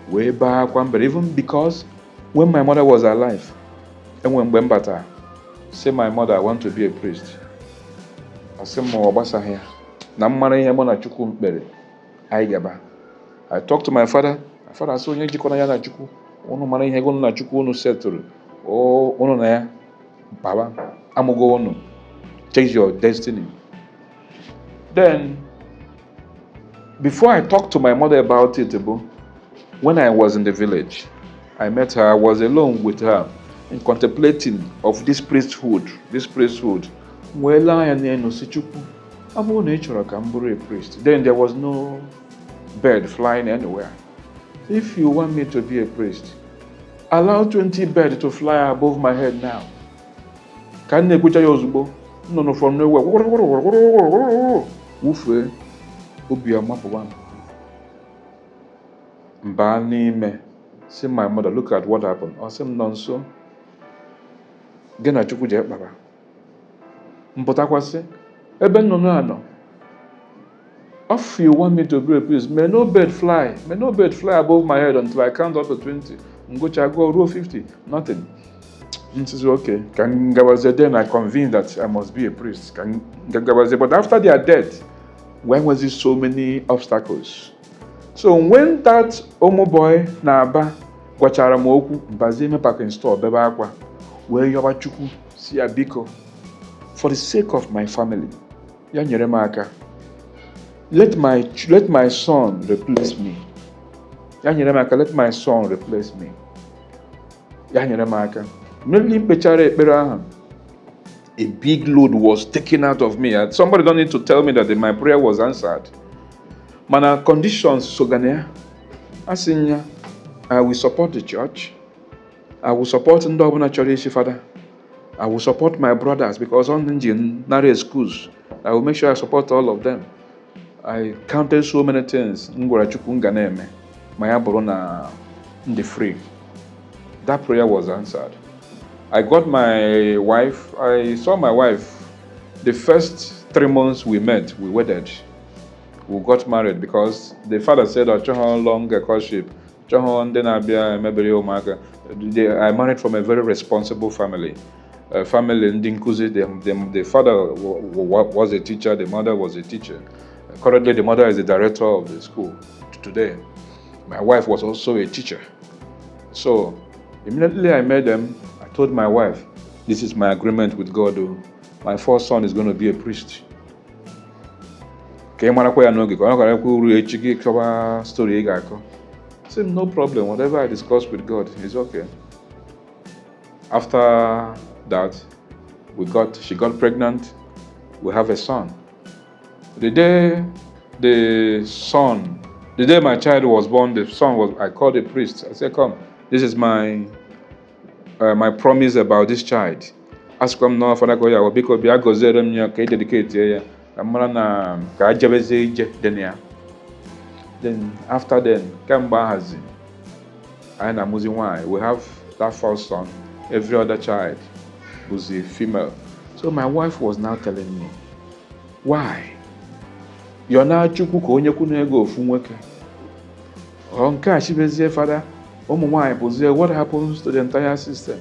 Way back one, but even because when my mother was alive, and when Bembata said my mother, I want to be a priest. I said more Obasa here. Namara Yamona Chukumbere. I talked to my father. My father said, Jikona Chuku, Ono Mari Hegon Nachuku no settle. Oh, Ono Naya, Baba, Amogo Ono. Change your destiny. Then, before I talked to my mother about it, when I was in the village, I met her. I was alone with her and contemplating of this priesthood. Well, I am a priest. Then there was no bird flying anywhere. If you want me to be a priest, allow 20 birds to fly above my head now. Can you put your no, from nowhere. Ufe, Ubiama one. Mbani me. See my mother, look at what happened. I said, non so. Gena chuku je baba. Mpota kwase. Eben no. If you want me to be a priest, may no bird fly above my head until I count up to 20. Go row 50. Nothing. He says, okay. Then I convinced that I must be a priest. But after their death, why was there so many obstacles? So when that Omo boy Naba Gwachara Moku Bazime packing store Beba Aqua, where Yoba Chuku see a biko, for the sake of my family, Yanyeremaka, let my son replace me. Yanyeremaka, let my son replace me. Yanyeremaka. A big load was taken out of me. Somebody don't need to tell me that my prayer was answered. Mana conditions Sogania. Asinya, I will support the church. I will support Ndobuna Chorishi Father. I will support my brothers because on Nare schools. I will make sure I support all of them. I counted so many things. Ngora Chukunganeme. Maya Borona in the free. That prayer was answered. I got my wife. I saw my wife. The first 3 months we met, we wedded. We got married because the father said, "Chohon long courtship, Chohon then Abia Mebere Omaka." I married from a very responsible family. Family in Dinkuzi. The father was a teacher. The mother was a teacher. Currently, the mother is the director of the school today. My wife was also a teacher. So immediately I met them. I told my wife, this is my agreement with God. My first son is going to be a priest. I said, no problem. Whatever I discuss with God is okay. After that, she got pregnant. We have a son. The day my child was born, I called the priest. I said, come. this is my my promise about this child. Ask him now, Father God, ya because be agozere m ya ka dedicate ya. Amara na ka ajebeze ije den ya. Then after then, Kamba has and I'm using why we have that first son. Every other child was a female. So my wife was now telling me, why? You're now chukwu ka onye kwunu ego ofu nwoke. Nke a chibezie Father, ụmụ nwaanyị bụzie, what happens to the entire system?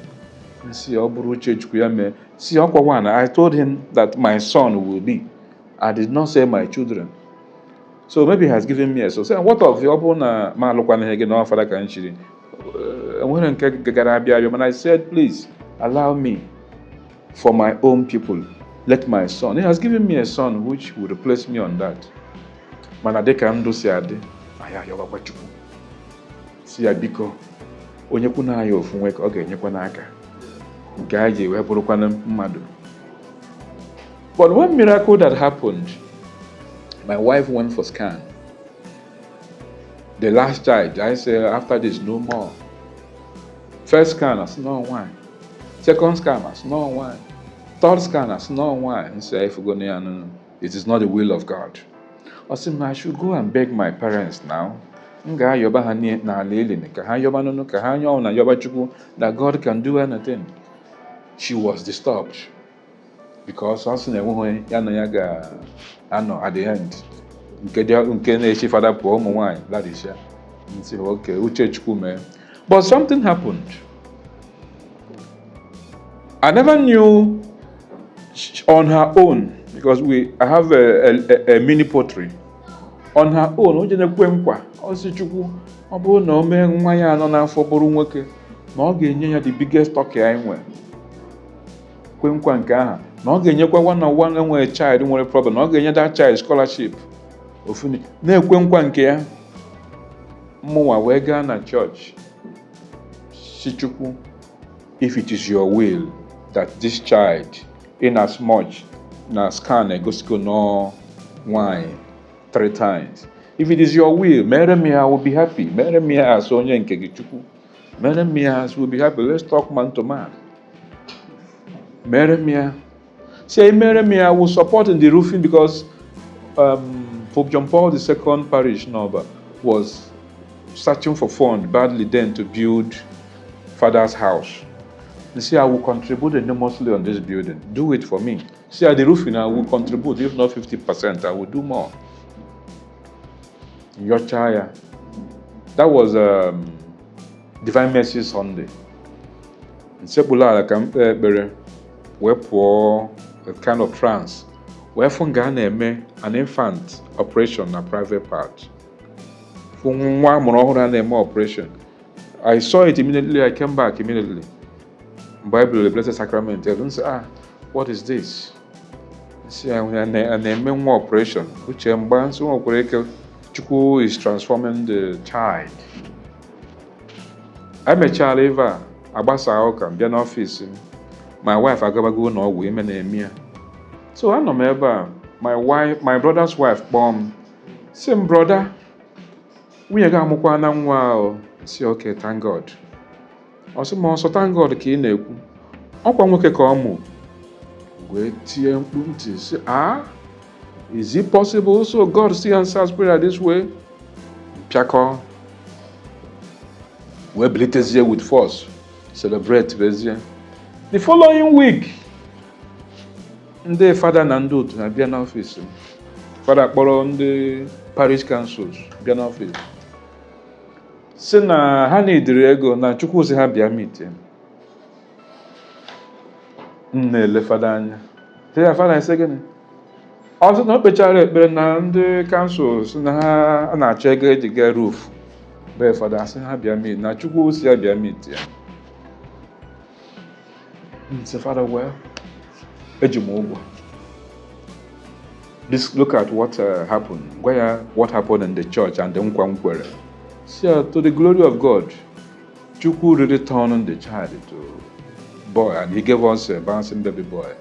See, see, one, I told him that my son will be. I did not say my children. So maybe he has given me a so. Say, what of the Obuna Malukwan again, no Father Kanchiri? And I said, please allow me for my own people. Let my son. He has given me a son which will replace me on that. Manadeka Mdo Siade, Aya Yowachuku. See, Abiko, Onyekuna Ayo Funwek, okay, Nyekwanaka. But one miracle that happened, my wife went for scan. The last child, I said, after this, no more. First scan, I said, no wine. Second scan, I said, no wine. Third scan, I said, no wine. He said, it is not the will of God. I said, I should go and beg my parents now. That God can do anything. She was disturbed because at the end, but something happened. I never knew on her own because I have a mini pottery. On her own, the biggest turkey I went. Kwenkwa nke aha na ọ ga-enyekwa one enwe child nwere problem, ọ ga-enye that child scholarship ofuni na-ekwe nkwa nke ya. Mụnwa wee gaa na church si Chukwu, if it is your will that this child in as much na scan egosiko no wine 3 times, if it is your will, mere me I will be happy. Mere me as onye nke gị Chukwu, mere me as will be happy. Let's talk man to man. Meremia. Say Meremia will support in the roofing because Pope John Paul II parish Nova was searching for funds badly then to build Father's house. They say, I will contribute enormously on this building. Do it for me. See, at the roofing, I will contribute, if not 50%, I will do more. Your child. That was Divine Mercy Sunday. In Sepulala, we pour a kind of trance. We have an infant operation, a private part. Operation. I saw it immediately. I came back immediately. Bible, the Blessed Sacrament. I don't say, what is this? See, an operation, which Chukwu is transforming the child. I'm a child ever. Abasa Okam, be an office. My wife, I go no women and me. So I know my brother's wife, bomb. Same brother. We are going to wow. Say okay, thank God. Also, thank God. Ki neku. Okwa nwoke ka omu. We tie mkpunti. Say is it possible? So God still answers prayer this way. Piako. We bleed with force. Celebrate Bezier. The following week, the father Nando to be an office. Father Boron the parish councils be an office. Sena Hani Dirego na Chukwu si ha bia meet. Le father. The father is again. Also no pechare be na the councils na ha na check the get roof. Be father say ha bia meet na Chukwu si ha bia meet. Say, Father, well, look at what happened. What happened in the church and the Nkwankwere. See, to the glory of God, Chukwu really turned the child into boy, and he gave us a bouncing baby boy.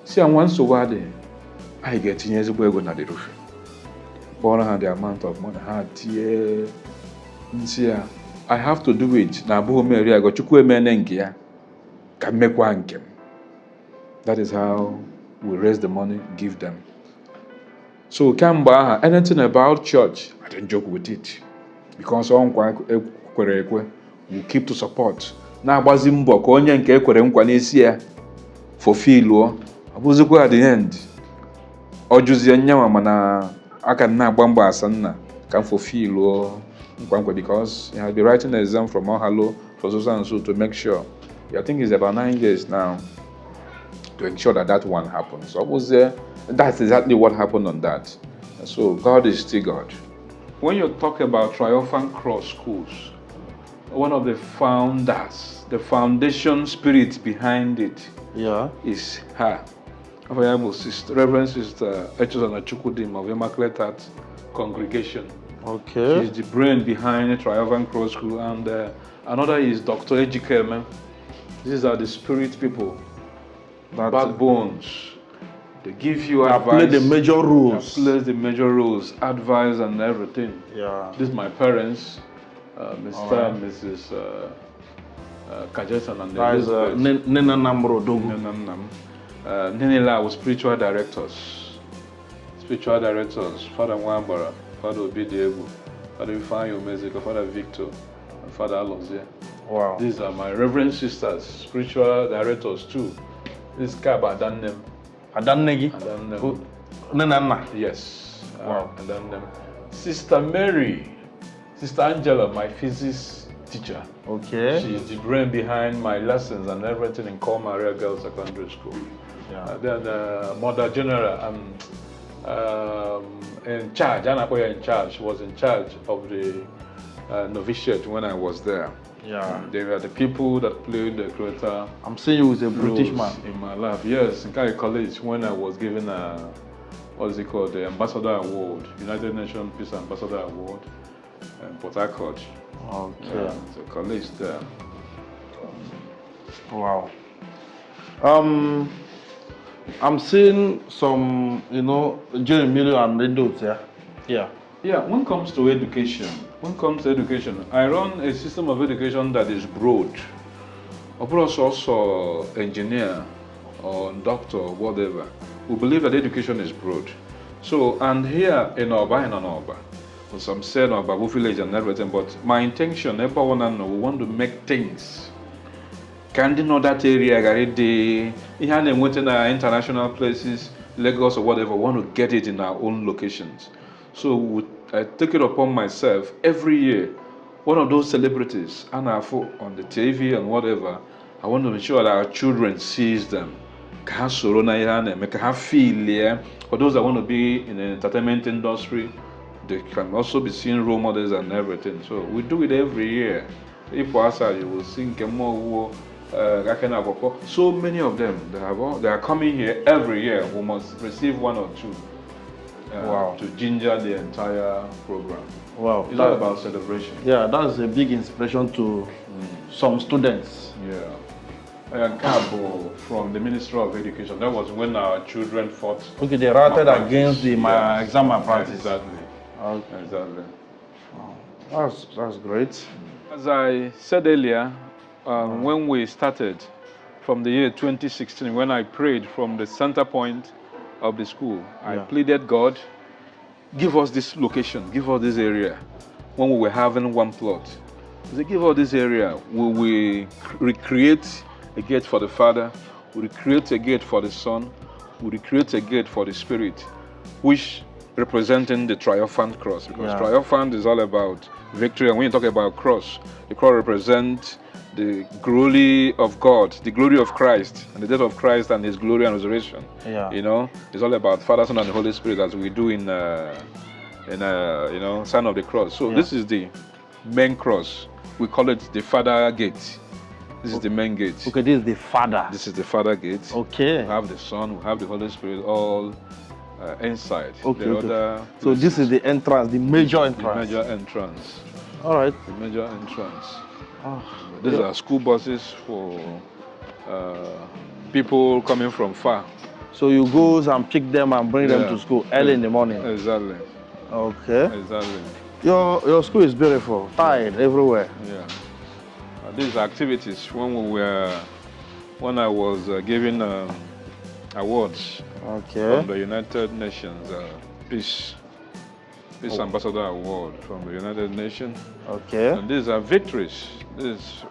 See, and once over there, I get years ago go na the roof. Born had the amount of money, had tear. See, I have to do it. Na abụghị m eri agụ Chukwu emene nke ya ka m mekwa nke m. That is how we raise the money, give them. So kamgbe aha, anything about church, I don't joke with it. Because ọ nkwa ekwere ekwe, we keep to support. Na-agbazi mbọ ka onye nke ekwere nkwa n'isi ya fulfill abụzikwa at the end. Ọ jụzie nyanwa mana aka na-agba mbọ asa nna ka m fulfill nkwa because you have been writing an exam from Ohalo for so and so to make sure. I think it's about 9 years now to ensure that one happens. So that's exactly what happened on that. So God is still God. When you talk about Triumphant Cross Schools, one of the founders, the foundation spirit behind it is her. Reverend Sister Echozana Chukwudim of Immaculate Heart Congregation. Okay. She's the brain behind Triumphant Cross School, and another is Dr. Ejikeme. These are the spirit people, backbones. They give you advice. Play the major roles. Play the major roles, advice and everything. Yeah. This is my parents, Mr. and Mrs. Kajesan and Elizabeth. Nena Namro Dogu. Ninila was spiritual directors. Spiritual directors, Father Mwambara, Father Obidiegu, Father Ifanyo Mezico, Father Victor, and Father Alonze. Wow. These are my reverend sisters, spiritual directors too. This is Kaba Adannem. Adannegi? Nena. Yes. Wow. Adannem. Sister Mary, Sister Angela, my physics teacher. Okay. She is the brain behind my lessons and everything in Col Maria Girls Secondary School. Yeah. Then Mother General, in charge, Anna Koya in charge. She was in charge of the novitiate when I was there. Yeah. They were the people that played the greater I'm saying you was a British man. in my life. Yes, in Kai College when I was given what is it called, the Ambassador Award, United Nations Peace Ambassador Award, in Port Harcourt. Okay. Yeah, it's a college there. Wow. I'm seeing some, Jerry Miller and Redots there. Yeah. Yeah, when it comes to education, I run a system of education that is broad. Of course, also engineer or doctor or whatever. We believe that education is broad. So, and here in Oba and Oba, some say in Oba village and everything, but my intention, we want to make things. Can you know that area, went in international places, Lagos or whatever, we want to get it in our own locations. So I take it upon myself every year, one of those celebrities, on the TV and whatever, I want to ensure that our children sees them. Can feel for those that want to be in the entertainment industry, they can also be seeing role models and everything. So we do it every year. If you will sing more. So many of them, they are coming here every year. We must receive one or two to ginger the entire program. Wow. It's all about celebration. Yeah, that's a big inspiration to some students. Yeah. And Cabo from the Ministry of Education, that was when our children fought. Okay, they routed against the exam malpractice. Exactly. Okay. Exactly. Wow. That's great. As I said earlier, when we started from the year 2016, when I prayed from the center point of the school, I pleaded, God, give us this location, give us this area. When we were having one plot, I said, give us this area. We will recreate a gate for the Father, we recreate a gate for the Son, we recreate a gate for the Spirit, which representing the triumphant cross, because triumphant is all about victory. And when you talk about cross, the cross represents the glory of God, the glory of Christ, and the death of Christ and His glory and resurrection. Yeah. It's all about Father, Son, and the Holy Spirit, as we do in sign of the cross. So this is the main cross. We call it the Father Gate. This is the main gate. Okay, this is the Father. This is the Father Gate. Okay. We have the Son, we have the Holy Spirit, all inside. Okay. So this is the entrance, the major entrance. The major entrance. All right. The major entrance. Oh, These are school buses for people coming from far. So you go and pick them and bring them to school early in the morning. Exactly. Okay. Exactly. Your school is beautiful, tiled everywhere. Yeah. These activities when I was giving awards Okay. from the United Nations Peace Ambassador Award from the United Nations. Okay. And these are victories.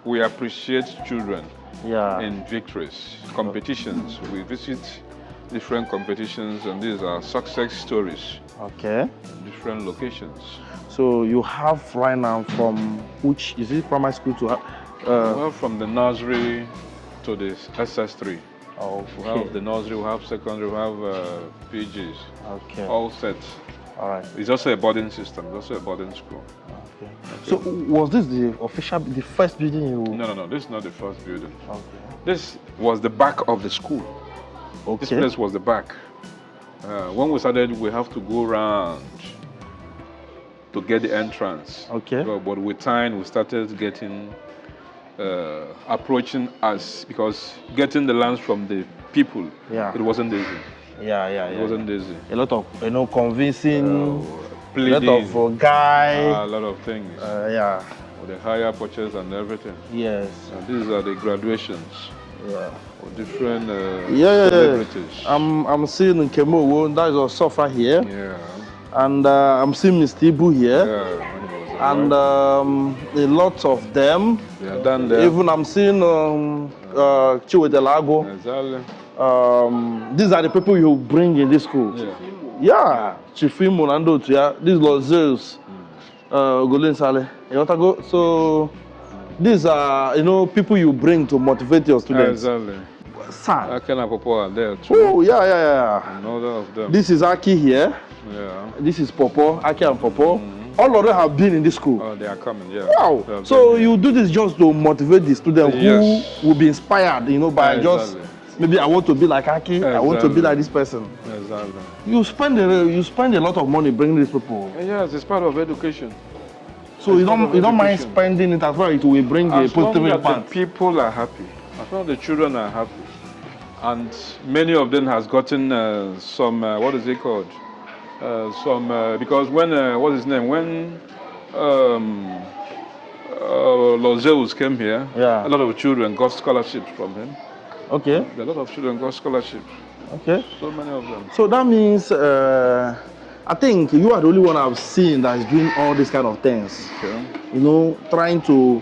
We appreciate children Yeah. in victories, competitions. We visit different competitions, and these are success stories Okay. in different locations. So you have right now from which is it primary school to Well, from the nursery to the SS3. okay. We have the nursery, we have secondary, we have PGs, Okay. all set. All right. It's also a boarding system, it's also a boarding school. Okay. So was this the first building you? No, this is not the first building. Okay. This was the back of the school. This Okay. place was the back. When we started, we have to go around to get the entrance. Okay. But with time, we started getting, approaching us, because getting the lands from the people, Yeah. it wasn't easy. Yeah. It wasn't easy. A lot of convincing. A lot Pleading, of guy. a lot of things. Yeah. With the higher purchase and everything. Yes. And these are the graduations Yeah. of different Yeah. celebrities. I'm seeing Nkemo, that is a sofa here, Yeah. and I'm seeing Mr. Ibu here, Yeah. when it was and a lot of them. they are done there. Even I'm seeing Chiwetelago. Exactly. These are the people you bring in this school. Yeah. Yeah, Chifimu Nando Tuya. These Los Zeus, Golden Sale. So these are people you bring to motivate your students. Exactly. Sir. Akena Popo are there too. Oh yeah. Another of them. This is Aki here. Yeah. This is Popo, Aki and Popo. All of them have been in this school. Oh, they are coming. Yeah. Wow. They have So been you do this just to motivate the student Yes. who will be inspired, by just Exactly. maybe I want to be like Aki, I want to be Exactly. like this person. here. Exactly. You spend a lot of money bringing these people. Yes, it's part of education. So you part of don't mind education. spending it as well. It will bring a As long positive as the impact. people are happy, as long as the children are happy, and many of them has gotten some what is it called? Because when what is his name? When Los Zeus came here, Yeah. a lot of children got scholarships from him. Okay. A lot of children got scholarships. Okay. So many of them. So that means I think you are the only one I've seen that is doing all these kind of things. Okay. Trying to,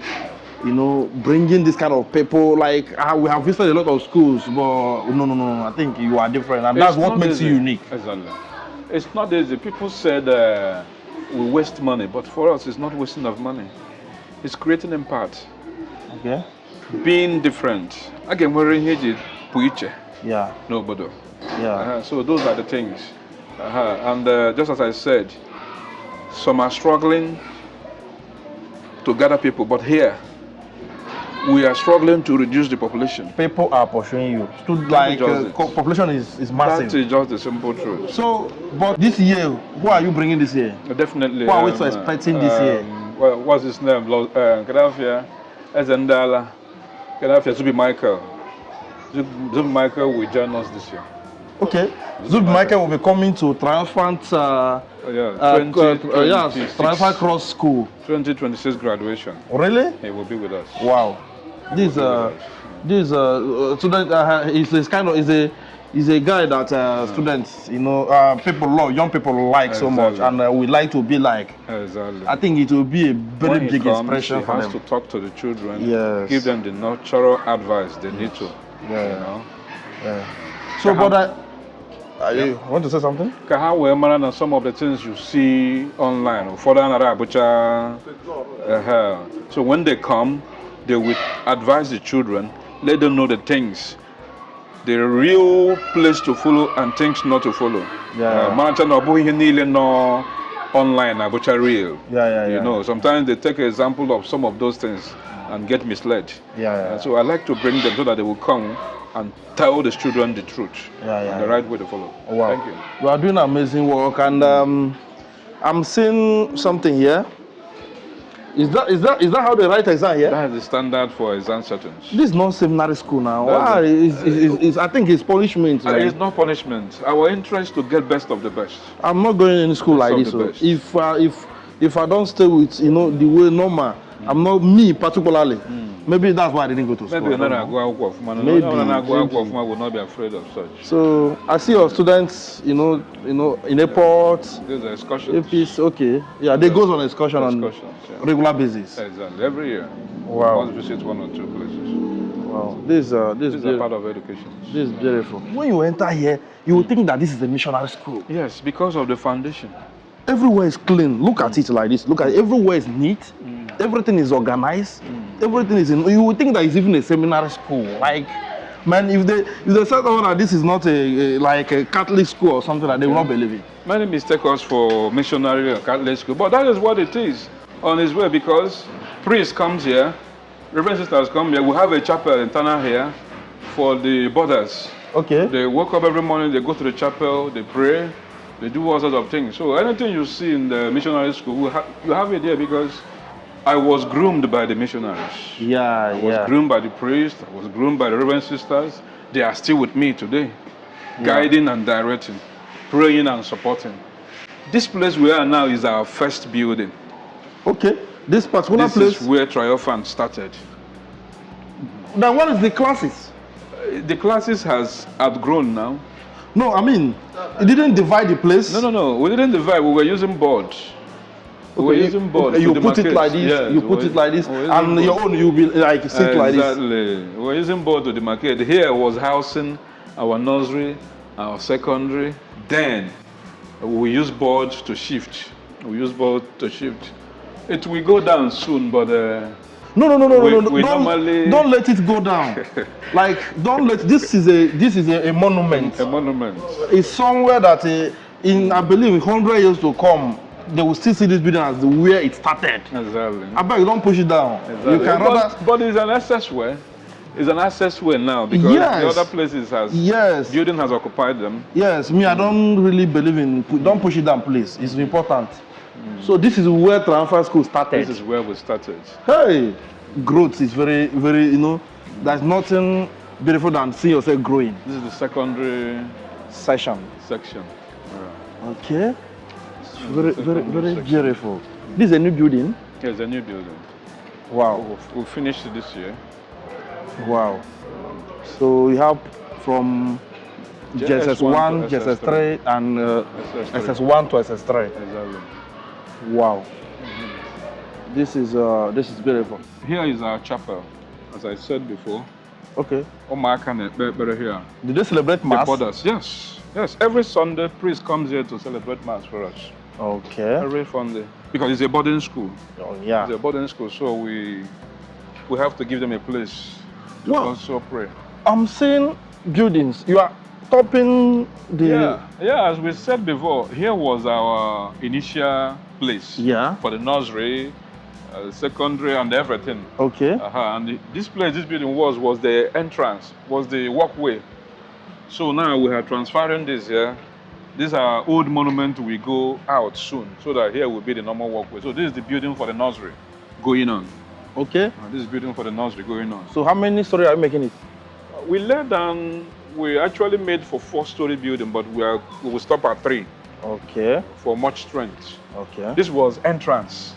bring in this kind of people. Like we have visited a lot of schools, but no. I think you are different, and that's It's what not makes easy. you unique. Exactly. It's not easy. People said we waste money, but for us, it's not wasting of money. It's creating impact, Okay. being different. Again, we're in here, puiche, Yeah. nobody. Yeah. So those are the things. And just as I said, some are struggling to gather people, but here we are struggling to reduce the population. People are pursuing you. Like just it. population is That massive. is just the simple truth. So, but this year, who are you bringing this year? Definitely. What are we expecting this year? Well, what's his name? Gaddafi, Ezendala, Gaddafi, Zubi Michael. Zubi Michael will join us this year. Okay. Zub Michael will be coming to Triumphant. Triumphant Cross School. 2026 graduation. Really? He will be with us. Wow. This student is a guy that students, young people like so much, Exactly. and we like to be like. Exactly. I think it will be a very When he big comes, inspiration he for has them. to talk to the children, Yes. give them the natural advice they need to. Yeah. So, but you want to say something? Ka ha wee mara na some of the things you see online, ụfọdụ anara abụcha. So when they come, they will advise the children, let them know the things, the real place to follow and things not to follow. Yeah. Maracha na ọ bụghị ihe niile nọ online abụcha real. Yeah. Sometimes they take an example of some of those things and get misled. Yeah. So I like to bring them so that they will come and tell the children the truth and the right way to follow. Wow. Thank you. You are doing amazing work, and I'm seeing something here. Is that how they write exam here? That is the standard for exam settings. This is not seminary school now. That's Why? I think it's punishment. Man. It's not punishment. Our interest to get best of the best. I'm not going in school like Best this. of the So best. if I don't stay with, you know, the way normal, I'm not me particularly. Maybe that's why I didn't go to school. Maybe I don't another know. go of man. Maybe, Another go maybe. of man will not be afraid of such. So I see your students, you know, in airports. There's an excursion. If it's okay, yeah, they goes on excursion on Excursions, yeah. regular basis. Exactly. Every year. Wow. Must visit one or two places. Wow, this This is a part of education. this is beautiful. When you enter here, you will think that this is a missionary school. Yes, because of the foundation. Everywhere is clean. Look at it like this. Look at it. Everywhere is neat. Everything is organized. Everything is in. You would think that it's even a seminary school. Like, man, if they said that this is not like a Catholic school or something, like they will not believe it. Many mistake us for missionary or Catholic school, but that is what it is on its way, because priest comes here, Reverend sisters come here. We have a chapel internal here for the boarders. Okay. They wake up every morning, they go to the chapel, they pray, they do all sorts of things. So anything you see in the missionary school, you have it here, because I was groomed by the missionaries. Yeah, I was groomed by the priest, I was groomed by the Reverend sisters. They are still with me today, guiding and directing, praying and supporting. This place we are now is our first building. Okay. This particular This place. is where Triumphant started. Then what is the classes? The classes has outgrown now. No, I mean, it didn't divide the place. No. We didn't divide. We were using board. We were using board. Okay, to you put it demarcate. like this. Yes, you put it like this, we were and using your board. own you'll be like sit like this. Exactly. We were using board to demarcate. Here was housing our nursery, our secondary. Then we use board to shift. We use board to shift. It will go down soon, but No. we normally- Don't let it go down. Like, don't let. This is a monument. a monument. It's somewhere that in I believe 100 years to come, they will still see this building as where it started. Exactly. I beg you, don't push it down. Exactly. You can rather. But it's an access way. It's an access way now, because Yes. the other places Yes. building has occupied them. Yes, me, I don't really believe in. Don't push it down, please. It's important. So this is where Triumphant School started. This is where we started. Hey, growth is very, very. There's nothing beautiful than seeing yourself growing. This is the secondary Session. section. Okay. It's very, very, very Section. beautiful. This is a new building. Here's a new building. Wow. We'll finish it this year. Wow. So we have from JSS1, to JSS3, and SS3. SS1 to SS3. Exactly. Wow. This is beautiful. Here is our chapel, as I said before. Okay. Better here. Did they celebrate The Mass? borders. Yes. Every Sunday, priest comes here to celebrate Mass for us. Okay. Every Sunday, because it's a boarding school. Oh, yeah. It's a boarding school, so we have to give them a place to Wow. also pray. I'm seeing buildings. You are topping the. Yeah. As we said before, here was our initial place. Yeah. For the nursery, secondary, and everything. Okay. And this building was the entrance, was the walkway. So now we are transferring this here. These are old monument. We go out soon, so that here will be the normal walkway. So this is the building for the nursery going on. Okay. This is building for the nursery going on. So how many stories are you making it? We laid down. We actually made for 4-story building, but we will stop at 3 Okay. for much strength. Okay. This was entrance.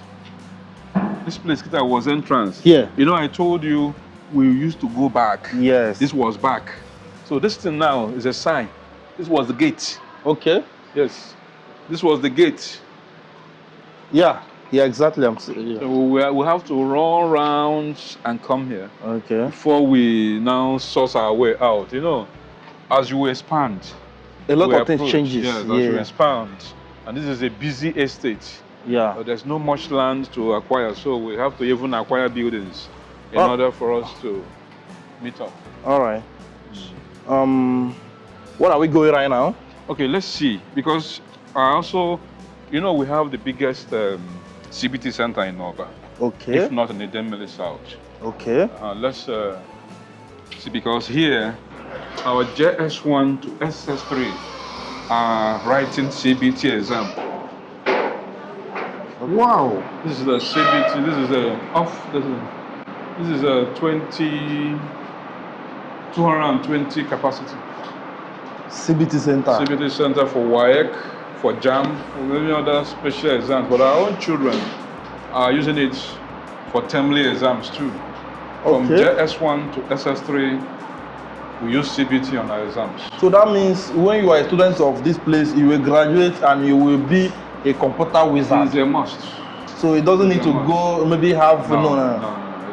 This place Kita, was entrance. Here. You know, I told you we used to go back. Yes. This was back. So this thing now is a sign. This was the gate. Okay. Yes. This was the gate. Yeah. Yeah. Exactly. Yeah. So we have to run around and come here Okay. before we now source our way out. You know, as you expand, A lot we of things approach. changes. Yes, as you Yeah. expand. And this is a busy estate. Yeah. There's no much land to acquire, so we have to even acquire buildings in Oh. order for us to meet up. All right. What are we going right now? Okay, let's see. Because I also, we have the biggest CBT center in Oba, Okay. if not in the Idemili South. Okay. Let's see, because here, our JS1 to SS3 are writing CBT exam. Wow. This is a CBT, this is a 220 capacity. CBT center. CBT center for WAEC, for JAM, for many other special exams, but our own children are using it for termly exams too. From Okay. JS1 to SS3, we use CBT on our exams. So that means when you are a student of this place, you will graduate and you will be a computer wizard. It's a must. So it doesn't need It's to a must. go maybe have No,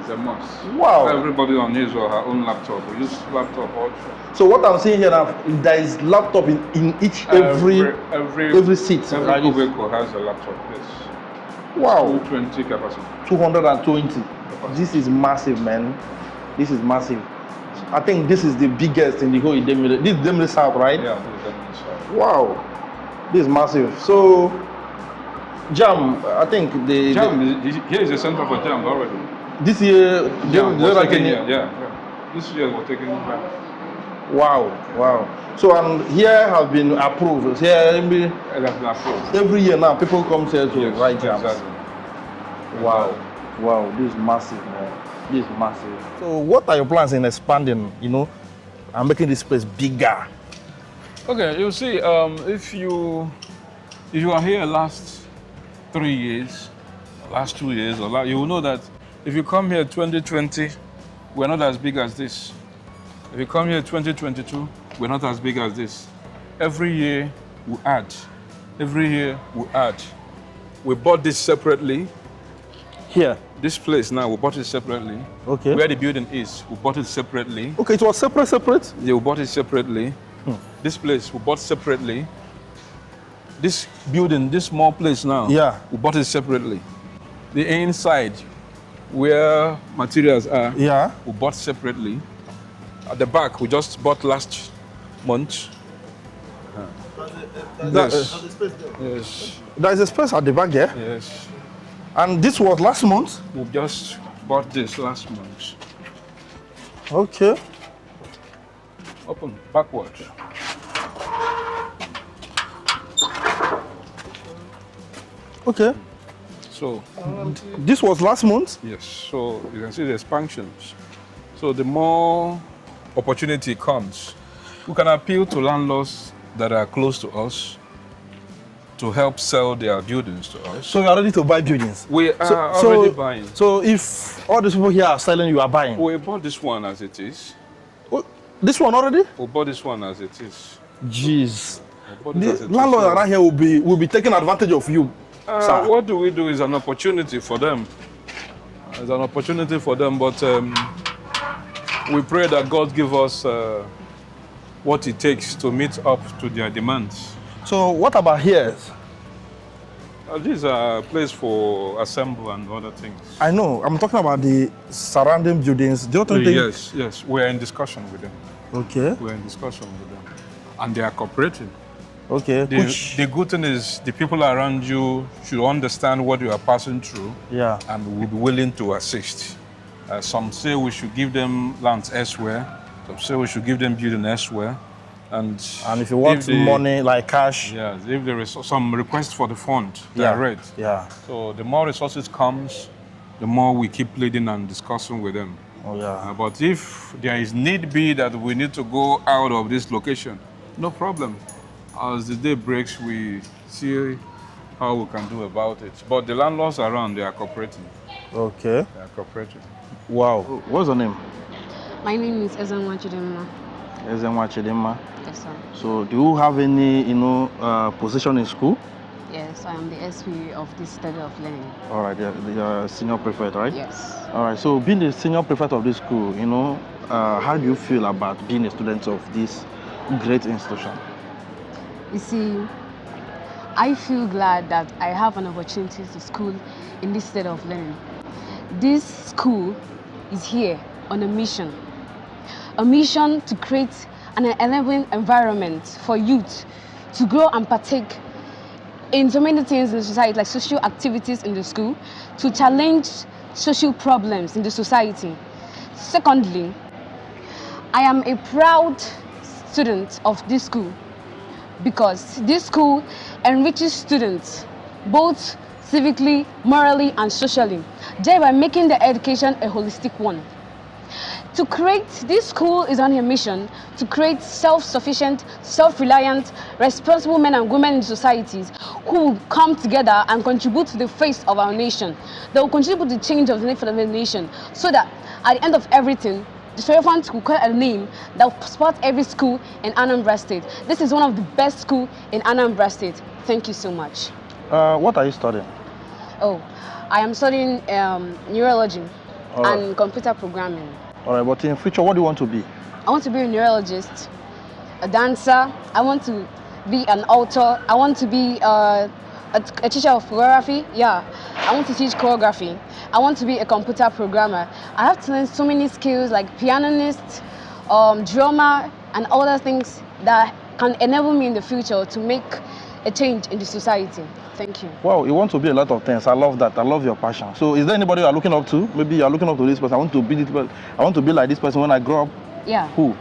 it's a must. Wow. Everybody on his or her own laptop. We use laptop also. So what I'm seeing here now, there is laptop in each every seat. Every like this. vehicle has a laptop. Yes. Wow. 220 capacity. 220. This is massive, man. This is massive. I think this is the biggest in the whole Idemili. This is Idemili South, right? Yeah, this is Wow. This is massive. So, JAM, I think the JAM. Here is the center for JAM already. this year, JAM they was were taking taking here. Yeah. This year we're taking JAM. Wow. So, and here have been approved. Here, every year now, people come here to write JAMs. Exactly. Wow, this is massive, man. This is massive. So, what are your plans in expanding, and making this place bigger? Okay, you see, if you are here last 3 years, last 2 years, you will know that if you come here 2020, we're not as big as this. If you come here 2022, we're not as big as this. Every year we add. Every year we add. We bought this separately. Here. This place now, we bought it separately. Okay. Where the building is, we bought it separately. Okay, it was separate? Yeah, we bought it separately. This place, we bought separately. This building, this small place now, Yeah. we bought it separately. The inside, where materials are, Yeah. we bought separately. At the back, we just bought last month. Yes. Yes. There is a space at the back there. Yes. And this was last month? We just bought this last month. Okay. Open backward. Okay. So, This was last month? yes, so you can see the expansions. So the more opportunity comes, we can appeal to landlords that are close to us to help sell their buildings to us. So you are ready to buy buildings? We are already buying. So if all these people here are selling, you are buying? We bought this one as it is. Oh, this one already? We bought this one as it is. Jeez. We bought it The as it is. landlords around here will be taking advantage of you. Sir. What do we do is an opportunity for them. It's an opportunity for them, but we pray that God give us what it takes to meet up to their demands. So what about here? These are a place for assemble and other things. I know. I'm talking about the surrounding buildings. Do you think? Yes. We're in discussion with them. Okay. We're in discussion with them. And they are cooperating. Okay. The good thing is the people around you should understand what you are passing through Yeah. and will be willing to assist. Some say we should give them lands elsewhere. Some say we should give them building elsewhere. And And if you want money like cash. yeah, if there is some request for the fund, Yeah. direct. Yeah. So the more resources comes, the more we keep leading and discussing with them. Oh yeah. But if there is need be that we need to go out of this location, no problem. As the day breaks, we see how we can do about it. But the landlords around, they are cooperating. Okay. They are cooperating. Wow. What's your name? My name is Ezenwa Chidimma. Ezenwa Chidimma. Yes, sir. So do you have any, position in school? Yes, I am the SP of this study of learning. All right, you're senior prefect, right? Yes. All right, so being the senior prefect of this school, how do you feel about being a student of this great institution? You see, I feel glad that I have an opportunity to school in this state of learning. This school is here on a mission to create an enabling environment for youth to grow and partake in so many things in the society, like social activities in the school, to challenge social problems in the society. Secondly, I am a proud student of this school because this school enriches students both civically, morally, and socially, thereby making the education a holistic one. This school is on a mission to create self-sufficient, self-reliant, responsible men and women in societies who will come together and contribute to the face of our nation. They will contribute to the change of the nation, so that at the end of everything, the Seraphians will call a name that will support every school in Anambra State. This is one of the best schools in Anambra State. Thank you so much. What are you studying? Oh, I am studying neurology and computer programming. All right, but in future, what do you want to be? I want to be a neurologist, a dancer. I want to be an author. I want to be a teacher of choreography. Yeah, I want to teach choreography. I want to be a computer programmer. I have to learn so many skills like pianist, drummer, and other things that can enable me in the future to make a change in the society. Thank you. Wow, you want to be a lot of things. I love that. I love your passion. So is there anybody you are looking up to? Maybe you are looking up to this person. I want to be this person. I want to be like this person when I grow up. Yeah. Who?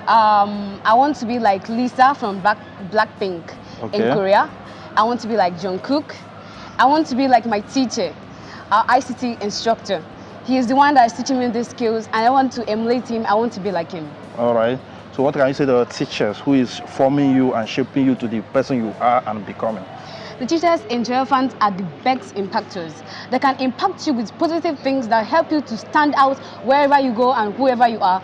I want to be like Lisa from Blackpink in Korea. I want to be like Jungkook. I want to be like my teacher, our ICT instructor. He is the one that is teaching me these skills, and I want to emulate him. I want to be like him. All right. So what can you say to the teachers who is forming you and shaping you to the person you are and becoming? The teachers in Seraphians are the best impactors. They can impact you with positive things that help you to stand out wherever you go and whoever you are.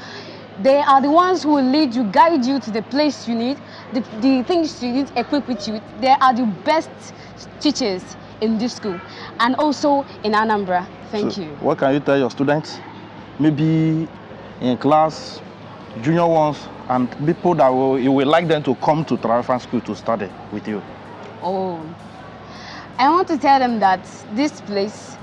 They are the ones who will lead you, guide you to the place you need, the things you need equipped with you. They are the best teachers in this school and also in Anambra. Thank you. What can you tell your students? Maybe in class, junior ones, and people that you would like them to come to Seraphians School to study with you? Oh, I want to tell them that this place,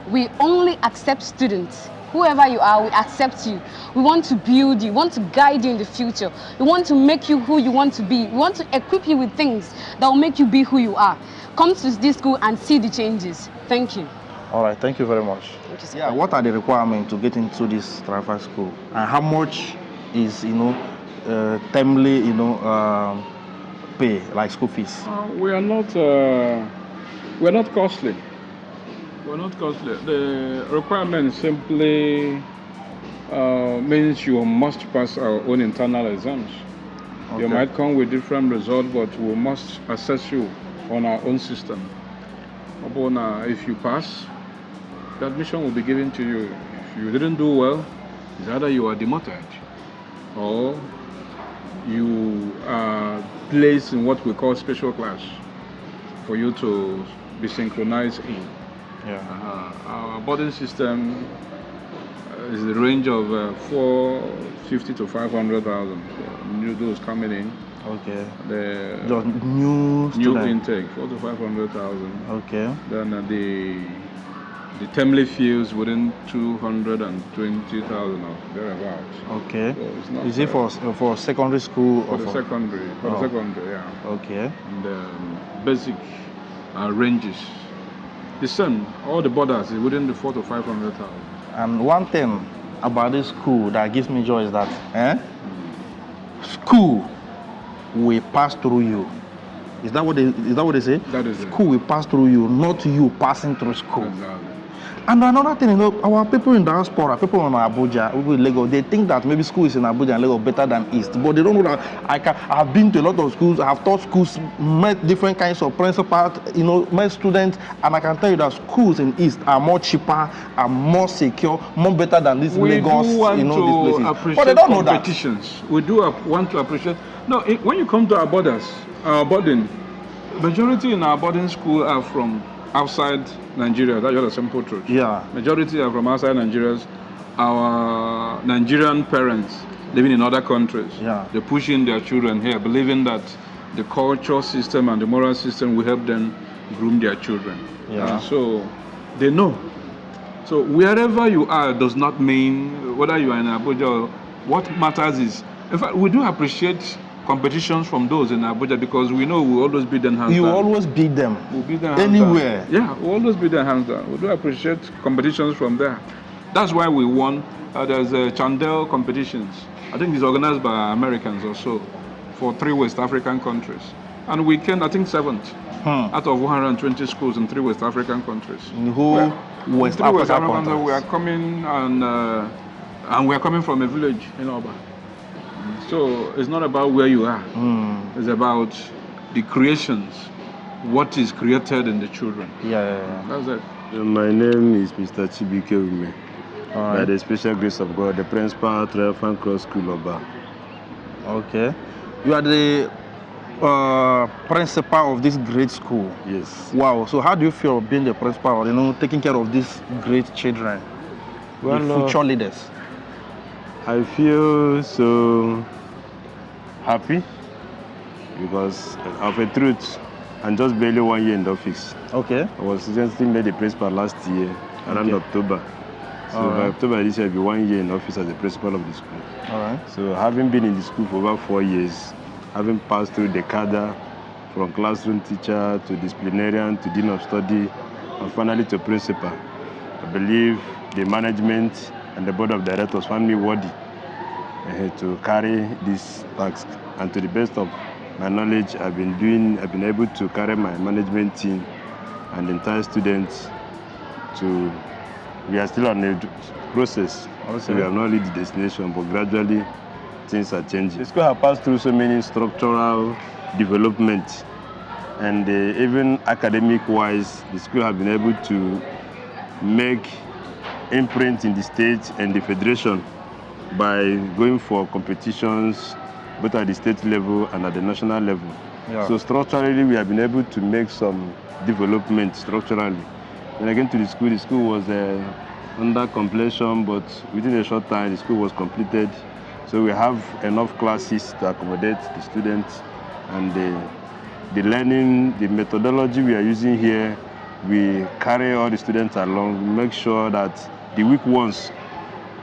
we only accept students. Whoever you are, we accept you. We want to build you, we want to guide you in the future. We want to make you who you want to be. We want to equip you with things that will make you be who you are. Come to this school and see the changes. Thank you. All right, thank you very much. Thank you so much. What are the requirements to get into this Seraphians School? And how much is, termly, pay, like school fees? We are not costly. We're not costly. The requirement simply means you must pass our own internal exams. Okay. You might come with different results, but we must assess you on our own system. If you pass, the admission will be given to you. If you didn't do well, it's either you are demoted or you are placed in what we call special class for you to be synchronized in. Yeah. Our boarding system is the range of 450 to 500,000. New those coming in. Okay. The new intake 4 to 500,000. Okay. Then the termly fees within 220,000 or thereabouts. Okay. So is it for secondary school? For the secondary. For the secondary, yeah. Okay. And basic ranges. The same. All the borders is within the 4 to 500,000. And one thing about this school that gives me joy is that school will pass through you. Is that what they say? That is school will pass through you, not you passing through school. Exactly. And another thing, our people in diaspora, people in Abuja, people in Lagos, they think that maybe school is in Abuja and Lagos better than East, but they don't know that I've been to a lot of schools, I have taught schools, met different kinds of principals, met students, and I can tell you that schools in East are more cheaper, are more secure, more better than this Lagos, these places. But they don't know that. We do want to appreciate. No, when you come to our borders, our boarding, majority in our boarding school are from outside Nigeria. That's just a simple truth. Yeah. Majority are from outside Nigeria. Our Nigerian parents living in other countries. Yeah. They're pushing their children here, believing that the culture system and the moral system will help them groom their children. Yeah. And so they know. So wherever you are does not mean whether you are in Abuja or what matters is, in fact, we do appreciate competitions from those in Abuja because we know we always beat them hands down. You always beat them. We'll beat them hands anywhere. Down. Yeah, we always beat them hands down. We do appreciate competitions from there. That's why we won. There's Chandel competitions. I think it's organized by Americans or so for 3 West African countries. And we came, I think, 7th out of 120 schools in 3 West African countries. In the whole West African countries. We are coming and And we're coming from a village in Oba. So it's not about where you are. It's about the creations, what is created in the children. Yeah. That's it. My name is Mr. Chibike Ume. All By right. the special grace of God, the principal Triumphant Cross School Oba. Okay. You are the principal of this great school. Yes. Wow. So how do you feel being the principal, taking care of these great children, the future leaders? I feel so happy because of a truth, I'm just barely 1 year in the office. Okay. I was just made the principal last year, around October. So by October this year, I'll be 1 year in office as the principal of the school. All right. So having been in the school for over 4 years, having passed through the cadre, from classroom teacher to disciplinarian to dean of study, and finally to principal, I believe the management and the board of directors found me worthy to carry this task. And to the best of my knowledge, I've been able to carry my management team and the entire students to. We are still on a process, so we have not reached the destination, but gradually things are changing. The school has passed through so many structural development, and even academic-wise, the school has been able to make imprint in the state and the federation by going for competitions both at the state level and at the national level. Yeah. So structurally, we have been able to make some development structurally. When I came to the school was under completion, but within a short time, the school was completed. So we have enough classes to accommodate the students, and the learning, the methodology we are using here, we carry all the students along, we make sure that the weak ones,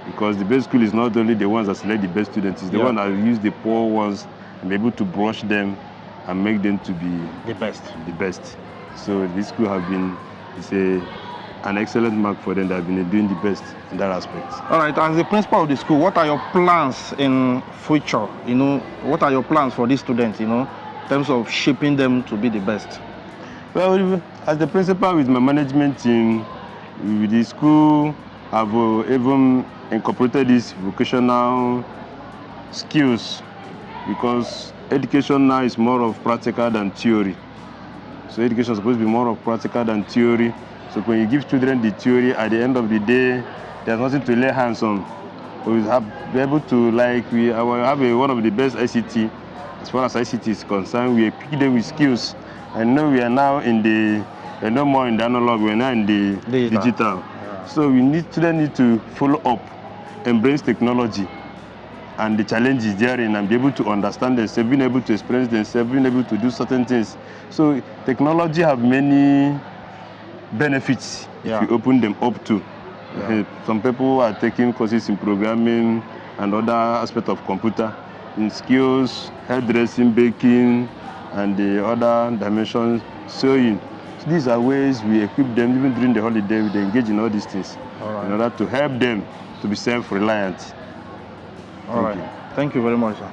because the best school is not only the ones that select the best students, it's the one that use the poor ones and be able to brush them and make them to be The best. the best. So this school have been, an excellent mark for them that have been doing the best in that aspect. All right. As the principal of the school, what are your plans in future? What are your plans for these students? In terms of shaping them to be the best. Well, as the principal with my management team, with the school, I've even incorporated these vocational skills because education now is more of practical than theory. So education is supposed to be more of practical than theory. So when you give children the theory, at the end of the day, there's nothing to lay hands on. We have be able to we have one of the best ICT. As far as ICT is concerned, we equip them with skills. I know we are now we're no more in the analog, we're now in the digital. Yeah. So students need to follow up, embrace technology and the challenges therein, and be able to understand themselves, being able to experience themselves, being able to do certain things. So technology have many benefits if you open them up to. Some people are taking courses in programming and other aspects of computer, in skills, hairdressing, baking, and the other dimensions, sewing. So these are ways we equip them, even during the holiday, they engage in all these things in order to help them to be self-reliant. All right. Thank you very much, sir.